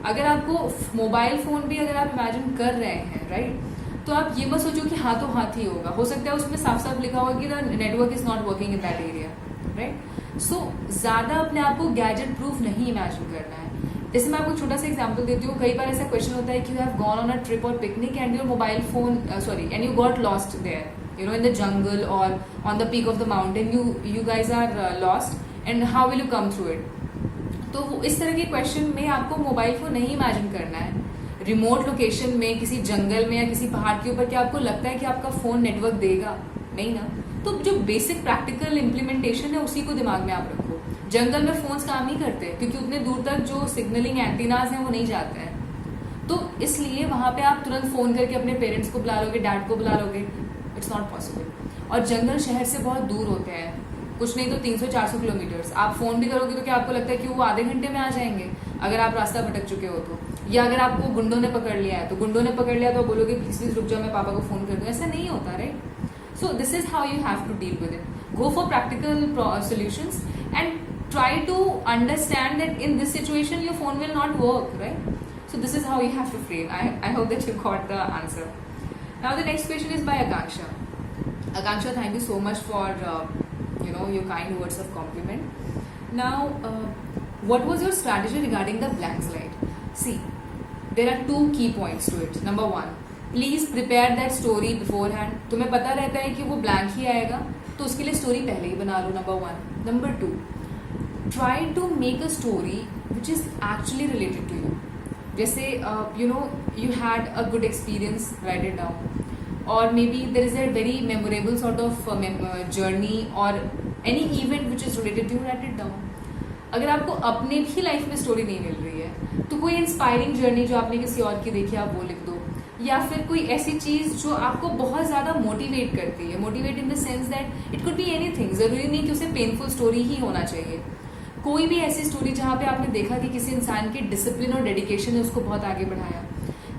अगर आपको मोबाइल फ़ोन भी अगर आप इमेजिन कर रहे हैं, राइट, तो आप ये मत सोचो कि हाथों हाथ ही होगा. हो सकता है उसमें साफ साफ लिखा होगा कि the network is not working in that area, right? So ज़्यादा अपने आप को गैजेट प्रूफ नहीं इमेजिन करना है. जैसे मैं आपको छोटा सा एग्जांपल देती हूँ. कई बार ऐसा क्वेश्चन होता है कि you have gone on a trip और picnic and your mobile phone and you got lost there, you know, in the jungle or on the peak of the mountain. You guys are lost, and how will you come through it? तो इस तरह के question में आपको mobile phone नहीं imagine करना है. Remote location में, किसी जंगल में या किसी पहाड़ के ऊपर, क्या आपको लगता है कि आपका फोन नेटवर्क देगा? नहीं ना. तो जो बेसिक प्रैक्टिकल इम्प्लीमेंटेशन है उसी को दिमाग में आप रखो. जंगल में फोन्स काम नहीं करते क्योंकि उतने दूर तक जो सिग्नलिंग एंटीनाज हैं वो नहीं जाते हैं. तो इसलिए वहाँ पे आप तुरंत फोन करके अपने पेरेंट्स को बुला लोगे, डैड को बुला लोगे. It's not possible. और जंगल शहर से बहुत दूर होते हैं, कुछ नहीं तो 300-400 किलोमीटर्स. आप फ़ोन भी करोगे तो क्या आपको लगता है कि वो आधे घंटे में आ जाएंगे अगर आप रास्ता भटक चुके हो तो? या अगर आपको गुंडों ने पकड़ लिया है तो गुंडों ने पकड़ लिया तो बोलोगे प्लीज प्लीज रुक जाओ, मैं पापा को फ़ोन कर दूँ. ऐसा नहीं होता, right? So this is how you have to deal with it. Go for practical solutions and try to understand that in this situation your phone will not work, right? So this is how you have to frame. I hope that you got the answer. Now the next question is by Akanksha. Akanksha, thank you so much for your kind words of compliment. Now, what was your strategy regarding the blank slide? See, there are two key points to it. Number one, please prepare that story beforehand. तुम्हें पता रहता है कि वो blank ही आएगा, तो उसके लिए story पहले ही बना लो. Number one. Number two, try to make a story which is actually related to you. जैसे you had a good experience, write it down. Or maybe there is a very memorable sort of journey or any event which is related to you, write it down. अगर आपको अपने भी life में story नहीं मिल रही है तो कोई इंस्पायरिंग जर्नी जो आपने किसी और की देखी आप वो लिख दो. या फिर कोई ऐसी चीज़ जो आपको बहुत ज़्यादा मोटिवेट करती है. Motivate in the sense that it could be anything. ज़रूरी नहीं कि उसे पेनफुल स्टोरी ही होना चाहिए. कोई भी ऐसी स्टोरी जहाँ पे आपने देखा कि किसी इंसान की डिसिप्लिन और डेडिकेशन ने उसको बहुत आगे बढ़ाया,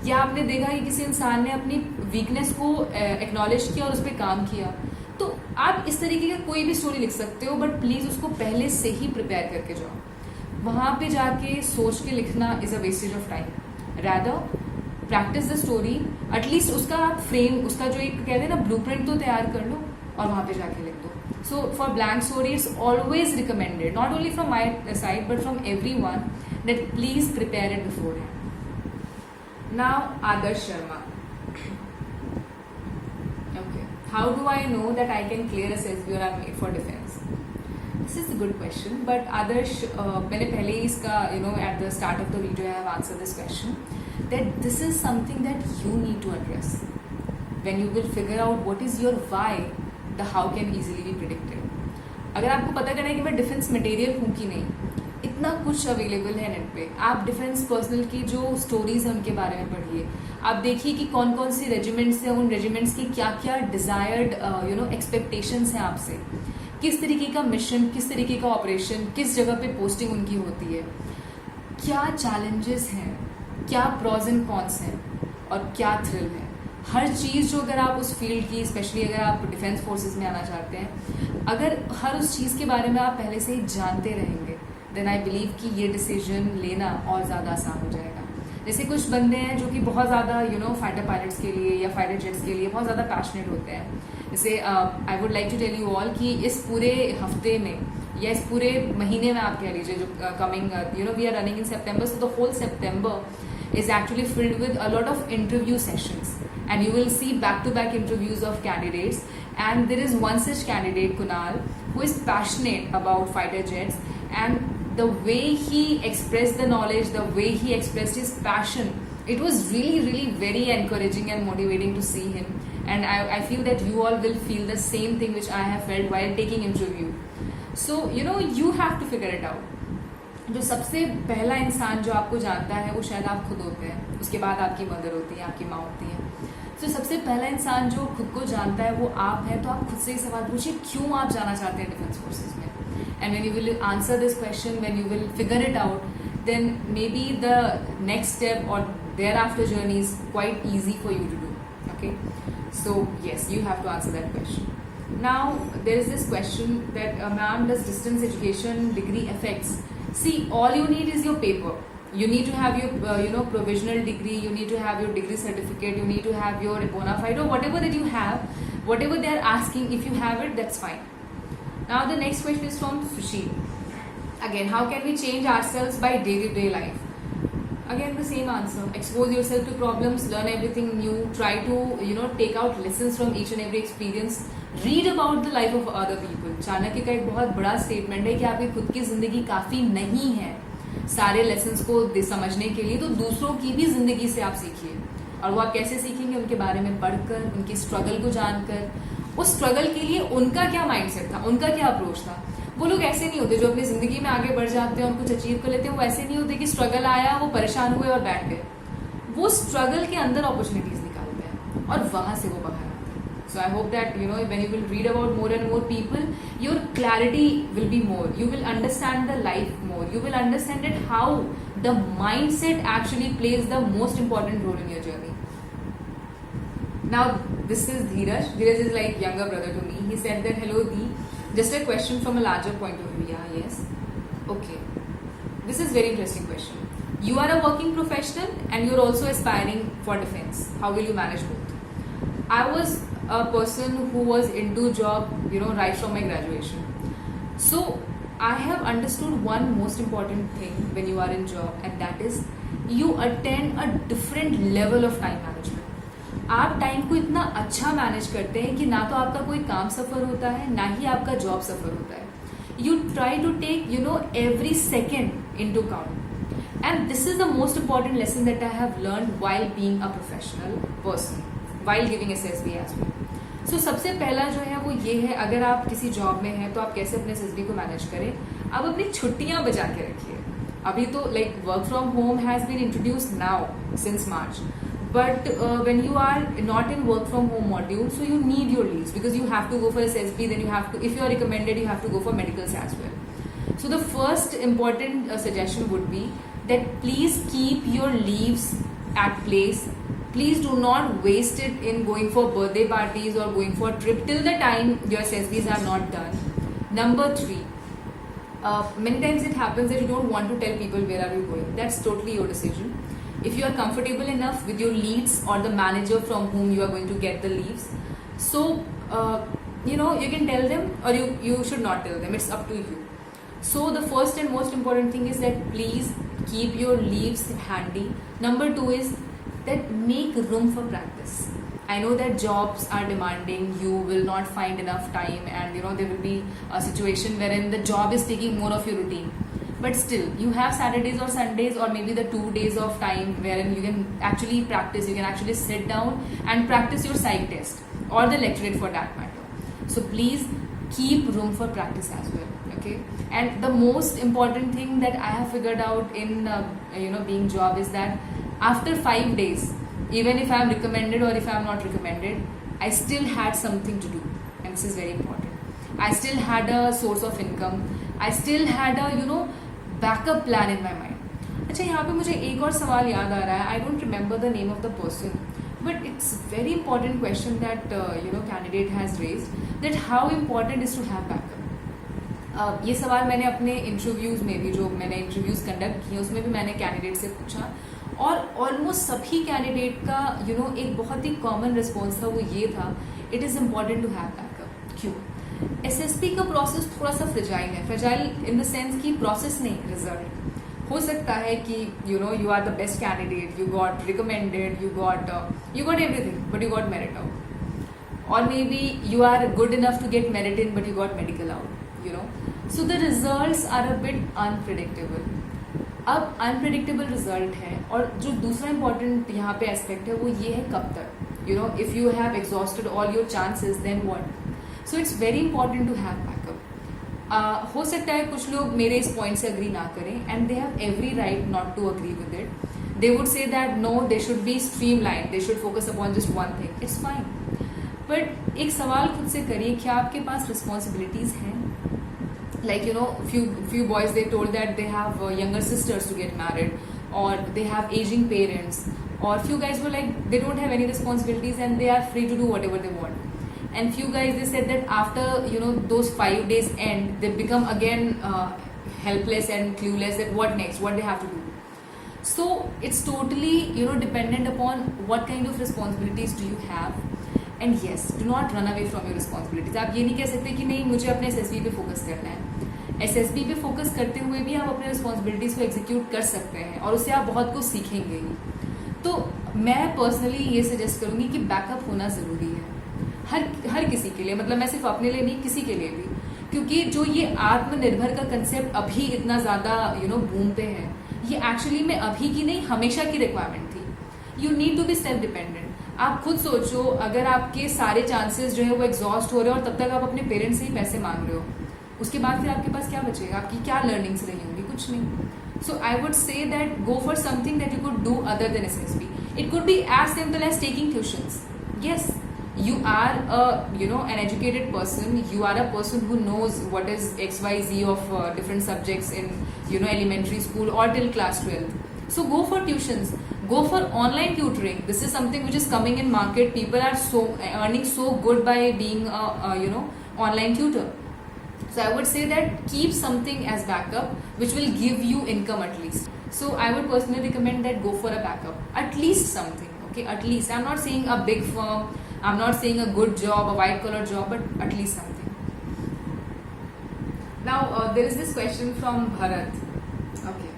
या आपने देखा कि किसी इंसान ने अपनी वीकनेस को एक्नॉलेज किया और उस पर काम किया, तो आप इस तरीके का कोई भी स्टोरी लिख सकते हो. बट प्लीज़ उसको पहले से ही प्रिपेयर करके जाओ. वहाँ पे जाके सोच के लिखना is a wastage of time. Rather practice the story. At least उसका आप फ्रेम, उसका जो एक कहते हैं ना ब्लूप्रिंट, तो तैयार कर लो और वहाँ पे जाके लिख दो. So for blank story, it's always recommended, not only from my side but from everyone, that please prepare it beforehand. Now Adarsh Sharma. Okay. How do I know that I can clear SSB or I'm made for defense? This is a good question, but Adarsh, मैंने पहले ही इसका at the start of the video I have answered this question, that this is something that you need to address. When you will figure out what is your why, the how can easily be predicted. अगर आपको पता करना है कि मैं defence material हूँ कि नहीं, इतना कुछ अवेलेबल है नेट पे. आप डिफेंस पर्सनल की जो स्टोरीज हैं उनके बारे में पढ़िए. आप देखिए कि कौन कौन सी रेजिमेंट्स हैं, उन रेजिमेंट्स की क्या क्या डिजायर्ड एक्सपेक्टेशंस हैं आपसे, किस तरीके का मिशन, किस तरीके का ऑपरेशन, किस जगह पे पोस्टिंग उनकी होती है, क्या चैलेंजेस हैं, क्या प्रॉज एंड कॉन्स हैं और क्या थ्रिल है. हर चीज़ जो अगर आप उस फील्ड की, स्पेशली अगर आप डिफेंस फोर्सेस में आना चाहते हैं, अगर हर उस चीज़ के बारे में आप पहले से ही जानते रहेंगे, देन आई बिलीव कि ये डिसीजन लेना और ज़्यादा आसान हो जाएगा. जैसे कुछ बंदे हैं जो कि बहुत ज़्यादा फाइटर पायलट्स के लिए या फाइटर जेट्स के लिए बहुत ज़्यादा पैशनेट होते हैं. जैसे I would like to tell you all कि इस पूरे हफ्ते में या इस पूरे महीने में आप कह लीजिए जो coming we are running in September, so the whole September is actually filled with a lot of interview sessions, and you will see back to back interviews of candidates, and there is one such candidate, Kunal, who is passionate about fighter jets, and the way he expressed the knowledge, the way he expressed his passion, it was really very encouraging and motivating to see him. And I feel that you all will feel the same thing which I have felt while taking interview. So you have to figure it out. जो सबसे पहला इंसान जो आपको जानता है वो शायद आप खुद होते हैं, उसके बाद आपकी मदर होती है, आपकी माँ होती है. तो सबसे पहला इंसान जो खुद को जानता है वो आप हैं. तो आप खुद से ही सवाल पूछिए क्यों आप जाना चाहते हैं डिफेंस फोर्सेज में. And when you will answer this question, when you will figure it out, then may be the next step और there after journey is quite easy for you to do. Okay, so yes, you have to answer that question. Now there is this question that ma'am, does distance education degree affects? See, all you need is your paper. You need to have your provisional degree, you need to have your degree certificate, you need to have your bona fide or whatever that you have, whatever they are asking. If you have it, that's fine. Now the next question is from Sushil. Again, how can we change ourselves by day-to-day life? Again, the same answer. Expose yourself to problems, learn everything new, try to take out lessons from each and every experience, read about the life of other people. Chanakya का एक बहुत बड़ा statement है कि आपकी खुद की जिंदगी काफी नहीं है सारे लेसन्स को समझने के लिए, तो दूसरों की भी जिंदगी से आप सीखिए. और वो आप कैसे सीखेंगे? उनके बारे में पढ़कर, उनकी स्ट्रगल को जानकर, उस स्ट्रगल के लिए उनका क्या माइंडसेट था, उनका क्या अप्रोच था. वो लोग ऐसे नहीं होते जो अपनी जिंदगी में आगे बढ़ जाते हैं और कुछ अचीव कर लेते हैं. वो ऐसे नहीं होते कि स्ट्रगल आया, वो परेशान हुए और बैठ गए. वो स्ट्रगल के अंदर अपॉर्चुनिटीज निकालते हैं और वहां से वो बाहर आते हैं. So I hope that when you will read about more and more people, your clarity will be more. You will understand the life more. You will understand that how the mindset actually plays the most important role in your journey. Now this is Dheeraj. Dheeraj is like younger brother to me. He said that, hello Dee, just a question from a larger point of view. Yeah, yes. Okay. This is very interesting question. You are a working professional and you're also aspiring for defense. How will you manage both? I was a person who was into job, right from my graduation. So I have understood one most important thing when you are in job, and that is you attend a different level of time management. आप time को इतना अच्छा manage करते हैं कि ना तो आपका कोई काम सफर होता है, ना ही आपका जॉब सफर होता है. You try to take every second in to count, and this is the most important lesson that I have learn while being a professional person, while giving SSB as well. So सबसे पहला जो है वो ये है, अगर आप किसी जॉब में हैं तो आप कैसे अपने SSB को मैनेज करें. आप अपनी छुट्टियां बचा के रखिए. अभी तो work from home has been introduced now since March. But when you are not in work from home module, so you need your leaves because you have to go for SSB, then you have to, if you are recommended, you have to go for medicals as well. So the first important suggestion would be that please keep your leaves at place. Please do not waste it in going for birthday parties or going for trip till the time your SSBs are not done. Number 3, many times it happens that you don't want to tell people where are you going. That's totally your decision. If you are comfortable enough with your leads or the manager from whom you are going to get the leaves, so you can tell them or you should not tell them. It's up to you. So the first and most important thing is that please keep your leaves handy. Number 2 is that make room for practice. I know that jobs are demanding, you will not find enough time, and there will be a situation wherein the job is taking more of your routine. But still, you have Saturdays or Sundays, or maybe the 2 days of time wherein you can actually practice, you can actually sit down and practice your psych test or the lecturate for that matter. So please keep room for practice as well. Okay, and the most important thing that I have figured out in being job is that after 5 days, even if I am recommended or if I am not recommended, I still had something to do, and this is very important. I still had a source of income. I still had a backup plan in my mind. अच्छा, यहाँ पे मुझे एक और सवाल याद आ रहा है. I don't remember the name of the person, but it's very important question that candidate has raised, that how important is to have backup. ये सवाल मैंने अपने इंटरव्यूज़ में भी, जो मैंने इंटरव्यूज़ कंडक्ट किए उसमें भी मैंने कैंडिडेट से पूछा, और ऑलमोस्ट सभी कैंडिडेट का एक बहुत ही कॉमन रिस्पॉन्स था. वो ये था, it is important to have backup. क्यों? एसएसपी का प्रोसेस थोड़ा सा फ्रेजाइल है. फ्रेजाइल इन द सेंस कि प्रोसेस नहीं, रिजल्ट. हो सकता है कि you are the best candidate, you got recommended, you got everything, but you got merit out. or maybe you are good enough to get merit in but you got medical out. So the results are a bit unpredictable. अब unpredictable result है, और जो दूसरा important यहाँ पे aspect है वो ये है कब तक. If you have exhausted all your chances then what. So it's very important to have backup. हो सकता है कुछ लोग मेरे इस पॉइंट से अग्री ना करें, and they have every right not to agree with it. They would say that no, they should be streamline, they should focus upon just one thing. It's fine, but एक सवाल खुद से करिए, क्या आपके पास रिस्पॉन्सिबिलिटीज हैं? Like few boys, they told that they have younger sisters to get married, or they have aging parents, or few guys were like they don't have any responsibilities and they are free to do whatever they want. And few guys, they said that after those 5 days end, they become again helpless and clueless that what next, what they have to do. So it's totally dependent upon what kind of responsibilities do you have. And yes, do not run away from your responsibilities. आप ये नहीं कह सकते कि नहीं मुझे अपने SSB पे फोकस करना है. एसएसबी पे फोकस करते हुए भी आप अपने रिस्पॉन्सिबिलिटीज को एग्जीक्यूट कर सकते हैं, और उससे आप बहुत कुछ सीखेंगे ही. तो मैं पर्सनली ये सजेस्ट करूँगी कि बैकअप होना ज़रूरी है हर किसी के लिए. मतलब मैं सिर्फ अपने लिए नहीं, किसी के लिए भी. क्योंकि जो ये आत्मनिर्भर का कंसेप्ट अभी इतना ज़्यादा बूम पे है, ये एक्चुअली में अभी की नहीं, हमेशा की रिक्वायरमेंट थी. You need to be self dependent. आप खुद सोचो, अगर आपके सारे चांसेस जो है वो एग्जॉस्ट हो रहे हो और तब तक आप अपने पेरेंट्स से ही पैसे मांग रहे हो, उसके बाद फिर आपके पास क्या बचेगा? आपकी क्या लर्निंग्स रही होंगी? कुछ नहीं. So I would say that go for something that you could do other than SSB. It could be as simple as taking tuitions. Yes, you are an educated person. You are a person who knows what is XYZ of different subjects in elementary school or till class 12. So go for tuitions. Go for online tutoring. This is something which is coming in market. People are earning so good by being a online tutor. So I would say that keep something as backup which will give you income at least. So I would personally recommend that go for a backup. At least something. Okay, at least. I'm not saying a big firm. I'm not saying a good job, a white collar job, but at least something. Now there is this question from Bharat. Okay.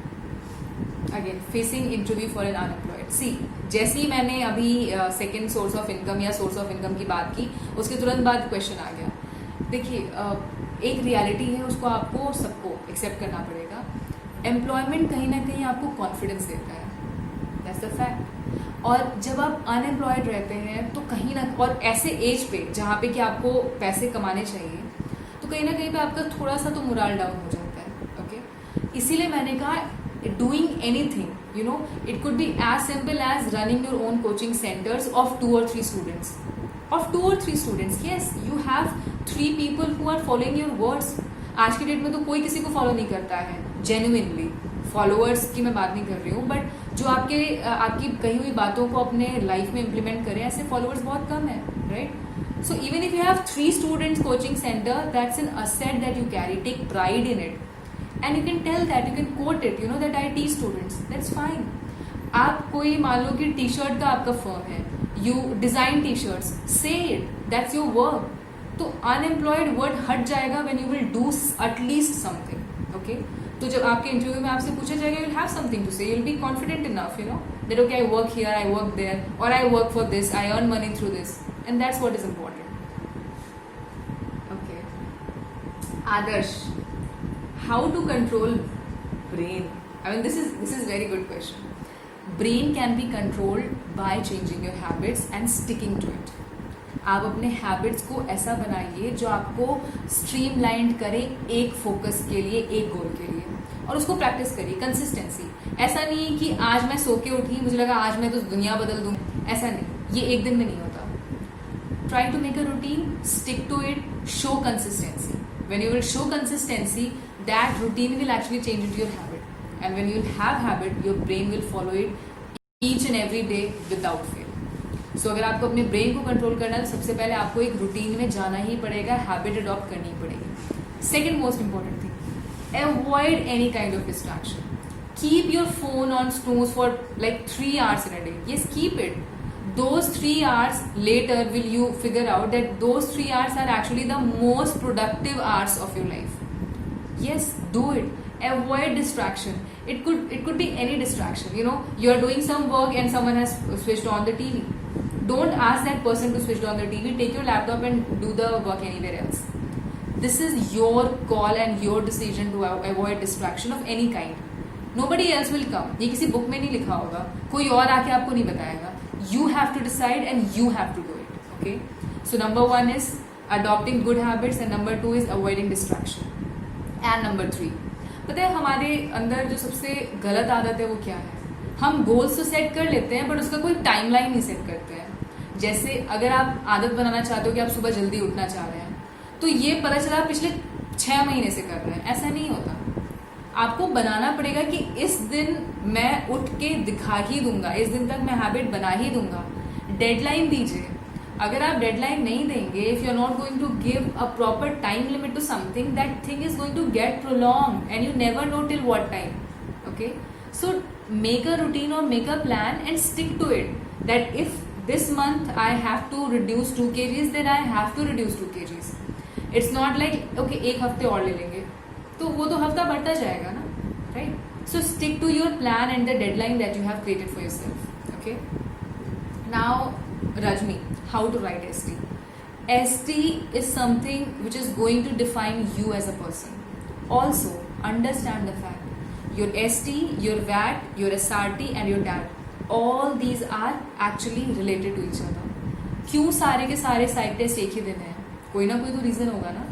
Again, facing interview for an unemployed. See, जैसे ही मैंने अभी second source of income या source of income की बात की, उसके तुरंत बाद क्वेश्चन आ गया. देखिए, एक रियलिटी है, उसको आपको सबको एक्सेप्ट करना पड़ेगा. एम्प्लॉयमेंट कहीं ना कहीं आपको कॉन्फिडेंस देता है, दैट्स द फैक्ट. और जब आप अनएम्प्लॉयड रहते हैं तो कहीं ना, और ऐसे एज पे जहाँ पे कि आपको पैसे कमाने चाहिए, तो कहीं ना कहीं पे आपका थोड़ा सा तो मोरल डाउन हो जाता है. ओके, इसीलिए मैंने कहा doing anything, it could be as simple as running your own coaching centers of 2 or 3 students. Yes, you have 3 people who are following your words. आज की डेट में तो कोई किसी को फॉलो नहीं करता है जेन्युइनली. फॉलोअर्स की मैं बात नहीं कर रही हूँ, बट जो आपकी कही हुई बातों को अपने लाइफ में इम्प्लीमेंट करें, ऐसे फॉलोअर्स बहुत कम है, right? So even if you have 3 students coaching centre, that's an asset that you carry. Take pride in it. And you can tell that, you can quote it, that I teach students. That's fine. आप कोई मान लो कि T shirt का आपका firm है, you design t-shirts, say it, that's your work. तो unemployed word हट जाएगा when you will do at least something. Okay, तो जब आपके इंटरव्यू में आपसे पूछा जाएगा, you will have something to say, you will be confident enough, you know, that okay I work here, I work there, और I work for this, I earn money through this, and that's what is important. Okay, Adarsh, how to control brain? I mean, this is very good question. Brain can be controlled by changing your habits and sticking to it. आप अपने habits को ऐसा बनाइए जो आपको streamlined करे एक focus के लिए, एक गोल के लिए, और उसको प्रैक्टिस करिए. कंसिस्टेंसी. ऐसा नहीं है कि आज मैं सो के उठी, मुझे लगा आज मैं तो दुनिया बदल दूँ. ऐसा नहीं, ये एक दिन में नहीं होता. Try to make a routine, stick to it, show consistency. When you will show consistency, that routine will actually change into your habit. And when you will have habit, your brain will follow it each and every day without fail. So अगर आपको अपने brain को control करना है तो सबसे पहले आपको एक रूटीन में जाना ही पड़ेगा, हैबिट अडॉप्ट करनी पड़ेगी. Second most important thing, avoid any kind of distraction. Keep your phone on snooze for like 3 hours in a day. Yes, keep it. Those 3 hours later will you figure out that those 3 hours are actually the most productive hours of your life. Yes, do it. Avoid distraction. It could be any distraction. You know, you are doing some work and someone has switched on the TV. Don't ask that person to switch on the TV. Take your laptop and do the work anywhere else. This is your call and your decision to avoid distraction of any kind. Nobody else will come. ये किसी book में नहीं लिखा होगा, कोई और आके आपको नहीं बताएगा. You have to decide and you have to do it. Okay, so number 1 is adopting good habits and number 2 is avoiding distraction. And number 3, पता है हमारे अंदर जो सबसे गलत आदत है वो क्या है? हम गोल्स तो सेट कर लेते हैं बट उसका कोई टाइमलाइन नहीं सेट करते हैं. जैसे अगर आप आदत बनाना चाहते हो कि आप सुबह जल्दी उठना चाह रहे हैं, तो ये पता चला पिछले 6 महीने से कर रहे हैं. ऐसा नहीं होता. आपको बनाना पड़ेगा कि इस दिन मैं उठ के दिखा ही दूंगा, इस दिन तक मैं हैबिट बना ही दूंगा. डेडलाइन दीजिए. अगर आप डेडलाइन नहीं देंगे, if you are not going to give a proper time limit to something, that thing is going to get prolong and you never know till what time. Okay, so make a routine और make a plan and stick to it. That if this month I have to reduce 2 kgs, then I have to reduce 2 kgs. It's not like okay एक हफ्ते और ले लेंगे, तो वो तो हफ्ता बढ़ता जाएगा ना, right? So stick to your plan and the deadline that you have created for yourself. Okay, now Rajmi, how to write ST? ST is something which is going to define you as a person. Also, understand the fact your ST, your VAT, your SRT and your DAT, all these are actually related to each other. क्यों सारे के सारे side test एक ही दिन है? कोई ना कोई तो रीजन होगा ना.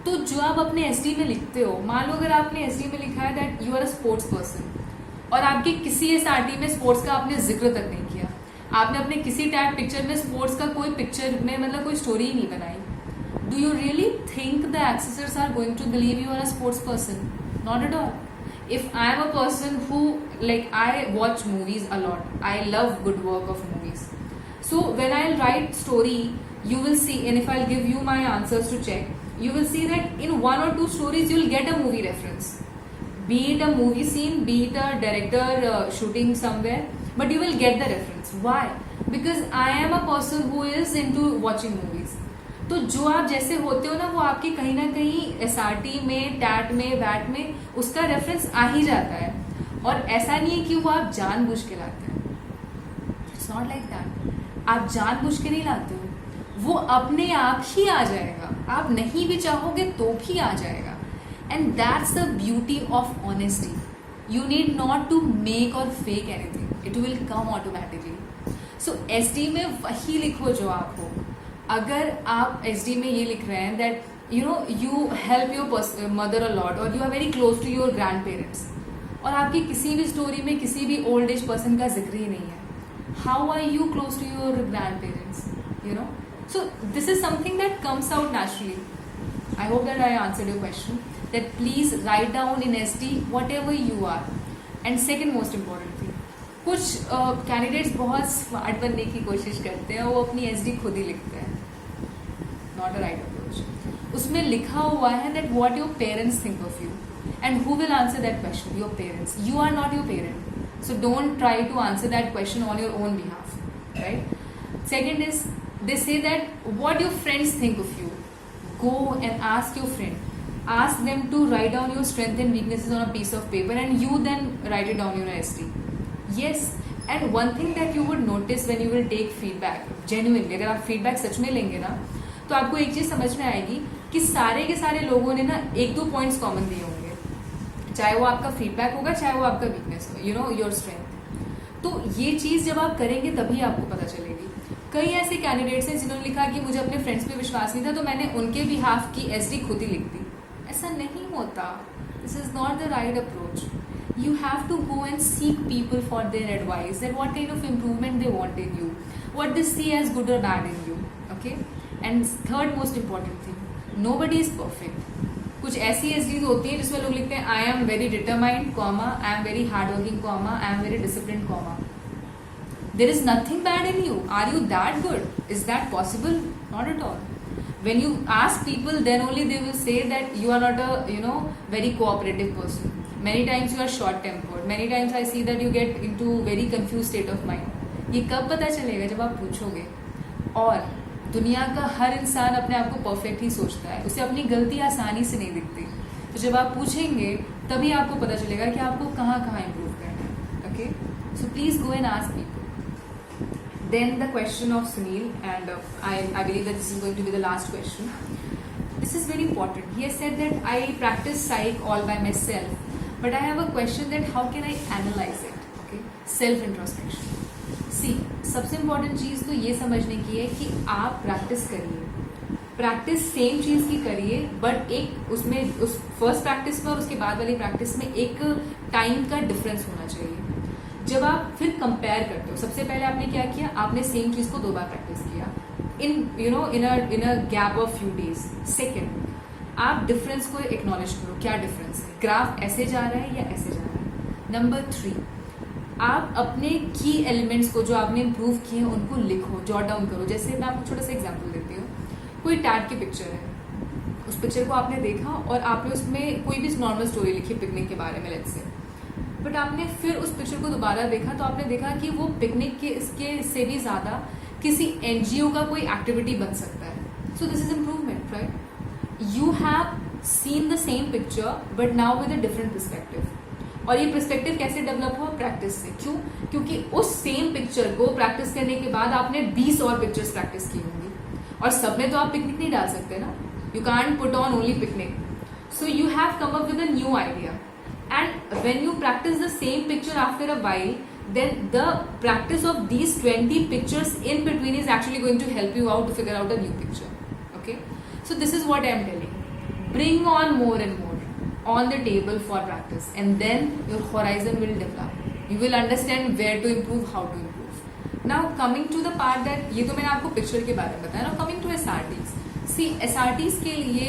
तो जो आप अपने ST में लिखते हो, मान लो अगर आपने ST में लिखा है that you are a sports person और आपके किसी SRT में स्पोर्ट्स का आपने जिक्र तक नहीं किया, आपने अपने किसी टैग पिक्चर में स्पोर्ट्स का कोई पिक्चर में मतलब कोई स्टोरी ही नहीं बनाई, do you really think the assessors are going to believe you are a sports person? Not at all. If I am a person who, like, I watch movies a lot, I love good work of movies. So when I'll write story, you will see, and if I'll give you my answers to check, you will see that in 1 or 2 stories you'll get a movie reference, be it a movie scene, be it a director shooting somewhere, but you will get the reference. Why? Because I am a person who is into watching movies. तो जो आप जैसे होते हो ना, वो आपकी कहीं ना कहीं SRT में, टैट में, वैट में उसका रेफरेंस आ ही जाता है. और ऐसा नहीं है कि वो आप जानबूझ के लाते हैं. It's not like that. आप जानबूझ के नहीं लाते हो, वो अपने आप ही आ जाएगा. आप नहीं भी चाहोगे तो भी आ जाएगा. And that's the beauty of honesty. You need not to make और fake anything, it will come automatically. So SD में वही लिखो जो आप हो. अगर आप SD में ये लिख रहे हैं that you know you help your mother a lot और you are very close to your grandparents, और आपकी किसी भी स्टोरी में किसी भी ओल्ड एज पर्सन का जिक्र ही नहीं है, how are you close to your grandparents? You know, so this is something that comes out naturally. I hope that I answered your question. That please write down in SD whatever you are. And second most important thing, कुछ candidates बहुत smart बनने की कोशिश करते हैं, वो अपनी SD खुद ही लिखते हैं. Not a right approach. उसमें लिखा हुआ है that what your parents think of you, and who will answer that question? Your parents. You are not your parent, so don't try to answer that question on your own behalf, right? Second is they say that what your friends think of you. Go and ask your friend, ask them to write down your strength and weaknesses on a piece of paper and you then write it down in your SD. Yes, and one thing that you would notice when you will take feedback genuinely, अगर आप feedback सच में लेंगे ना, तो आपको एक चीज समझ में आएगी कि सारे के सारे लोगों ने ना एक दो पॉइंट्स कॉमन दिए होंगे, चाहे वो आपका फीडबैक होगा चाहे वो आपका वीकनेस हो, यू नो, योर स्ट्रेंथ। तो ये चीज जब आप करेंगे तभी आपको पता चलेगी। कई ऐसे कैंडिडेट्स हैं जिन्होंने लिखा कि मुझे अपने फ्रेंड्स पे विश्वास नहीं था तो मैंने उनके बिहाफ की एसडी खुद ही लिख दी। ऐसा नहीं होता, this is not the right approach. You have to go and seek people for their advice, that what kind of improvement they want in you, what they see as good or bad in you, okay? And third most important thing, nobody is perfect. कुछ ऐसी एसडीज होती हैं जिसमें लोग लिखते हैं I am very determined comma, I am very hard working comma, I am very discipline comma. There is nothing bad in you. Are you that good? Is that possible? Not at all. When you ask people, then only they will say that you are not a, you know, very cooperative person. Many times you are short-tempered. Many times I see that you get into very confused state of mind. ये कब पता चलेगा? जब आप पूछोगे। और दुनिया का हर इंसान अपने आप को परफेक्ट ही सोचता है, उसे अपनी गलती आसानी से नहीं दिखती। तो जब आप पूछेंगे तभी आपको पता चलेगा कि आपको कहाँ कहाँ इम्प्रूव करना है। Okay, so please go and ask people. Then the question of Sunil, and I believe that this is going to be the last question. This is very important. He has said that I practice psych all by myself, but I have a question that how can I analyze it? Okay, self introspection. See, सबसे important चीज़ तो ये समझने की है कि आप practice करिए, practice same चीज़ की करिए, बट एक उसमें उस फर्स्ट प्रैक्टिस में और उसके बाद वाली प्रैक्टिस में एक टाइम का डिफरेंस होना चाहिए। जब आप फिर कंपेयर करते हो, सबसे पहले आपने क्या किया, आपने सेम चीज को 2 बार प्रैक्टिस किया in a gap of few days. Second, आप डिफरेंस को एक्नॉलेज करो, क्या डिफरेंस है, ग्राफ ऐसे जा रहा है या ऐसे जा रहा है। नंबर 3, आप अपने की एलिमेंट्स को जो आपने इम्प्रूव किए हैं उनको लिखो, जॉट डाउन करो। जैसे मैं आपको छोटा सा एग्जाम्पल देती हूँ, कोई टैग की पिक्चर है, उस पिक्चर को आपने देखा और आपने उसमें कोई भी नॉर्मल स्टोरी लिखी पिकनिक के बारे में, लेट्स से, बट आपने फिर उस पिक्चर को दोबारा देखा तो आपने देखा कि वो पिकनिक के इसके से भी ज़्यादा किसी एनजीओ का कोई एक्टिविटी बन सकता है। सो this is improvement, right? You have seen the same picture but now with a different perspective. और ये पर्सपेक्टिव कैसे डेवलप हुआ? प्रैक्टिस से। क्यों? क्योंकि उस सेम पिक्चर को प्रैक्टिस करने के बाद आपने 20 और पिक्चर्स प्रैक्टिस की होंगी, और सब में तो आप पिकनिक नहीं डाल सकते ना, you can't put on only picnic. So you have come up with a new idea, and when you practice the same picture after a while, then the practice of these 20 pictures in between is actually going to help you out to figure out a new picture. Okay, so this is what I am telling, bring on more and more on the table for practice, and then your horizon will develop, you will understand where to improve, how to improve. Now coming to the part that ये तो मैंने आपको picture के बारे में बताया। Now coming to SRTs, C SRTs के लिए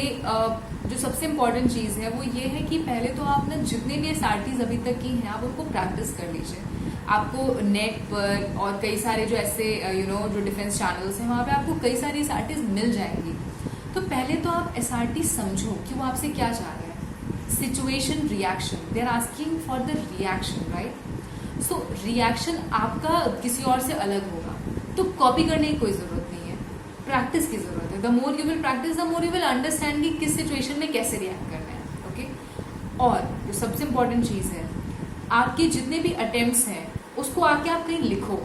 जो सबसे इम्पॉर्टेंट चीज़ है वो ये है कि पहले तो आप ना जितने भी SRTs अभी तक की हैं आप उनको प्रैक्टिस कर लीजिए। आपको नेट पर और कई सारे जो ऐसे जो डिफेंस चैनल्स हैं वहाँ पे आपको कई सारी SRTs मिल जाएंगी। तो पहले तो आप SRT समझो कि वो आपसे क्या चाह रहे हैं। Situation, reaction, they are asking for the reaction, right? So reaction आपका किसी और से अलग होगा, तो कॉपी करने की कोई ज़रूरत नहीं है, प्रैक्टिस की ज़रूरत है। The more you will practice the more you will understand कि किस सिचुएशन में कैसे रिएक्ट करना है। ओके, और जो सबसे इम्पॉर्टेंट चीज़ है, आपके जितने भी अटेम्प्ट्स हैं उसको आके आप कहीं लिखो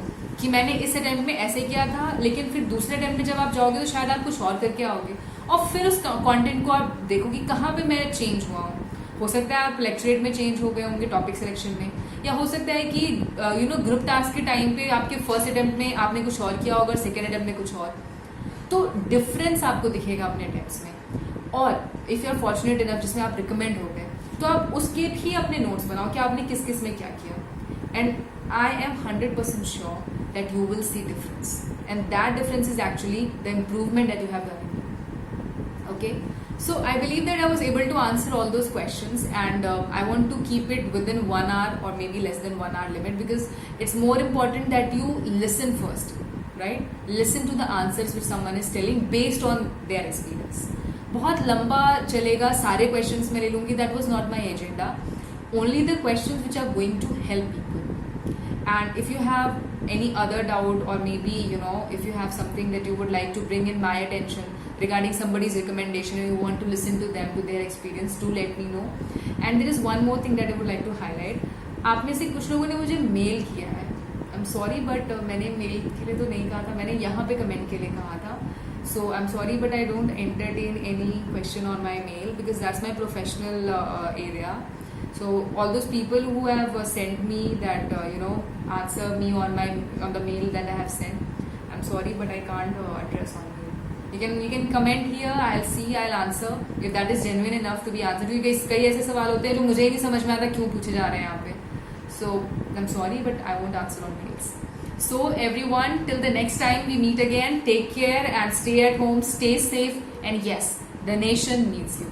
कि मैंने इस अटेम्प्ट में ऐसे किया था, लेकिन फिर दूसरे अटेम्प्ट में जब आप जाओगे तो शायद आप कुछ और करके आओगे, और फिर उस कंटेंट को आप देखो कि कहाँ पे मैं चेंज हुआ हूँ। हो सकता है आप लेक्चरेट में चेंज हो गए होंगे टॉपिक सिलेक्शन में, या हो सकता है कि ग्रुप टास्क के टाइम पे आपके फर्स्ट अटेम्प्ट में आपने कुछ और किया होगा, सेकेंड अटेम्प्ट में कुछ और, तो डिफरेंस आपको दिखेगा अपने अटेम्प्ट्स में। और if you are fortunate enough जिसमें आप रिकमेंड हो गए तो आप उसके भी अपने नोट्स बनाओ कि आपने किस किस में क्या किया, and I am 100% sure that you will see difference, and that difference is actually the improvement that you have done. Okay, so I believe that I was able to answer all those questions, and I want to keep it within 1 hour or maybe less than 1 hour limit, because it's more important that you listen first, right? Listen to the answers which someone is telling based on their experience. बहुत लंबा चलेगा, सारे questions मैं ले लूँगी, that was not my agenda. Only the questions which are going to help people. And if you have any other doubt, or maybe if you have something that you would like to bring in my attention regarding somebody's recommendation and you want to listen to them, to their experience, do let me know. And there is one more thing that I would like to highlight. आप में से कुछ लोगों ने मुझे mail किया है. I'm sorry but मैंने मेल के लिए तो नहीं कहा था, मैंने यहाँ पे कमेंट के लिए कहा था. So I'm sorry but I don't entertain any question on my mail because that's my professional area. So all those people who have sent me that answer me on the mail that I have sent, I'm sorry but I can't address on you. You can comment here, I'll see, I'll answer if that is genuine enough to be answered. क्योंकि कई ऐसे सवाल होते हैं जो मुझे ही नहीं समझ में आता क्यों पूछे जा रहे हैं यहाँ पे. So I'm sorry but I won't answer on mails. So everyone, till the next time we meet again, take care and stay at home, stay safe, and yes, the nation needs you.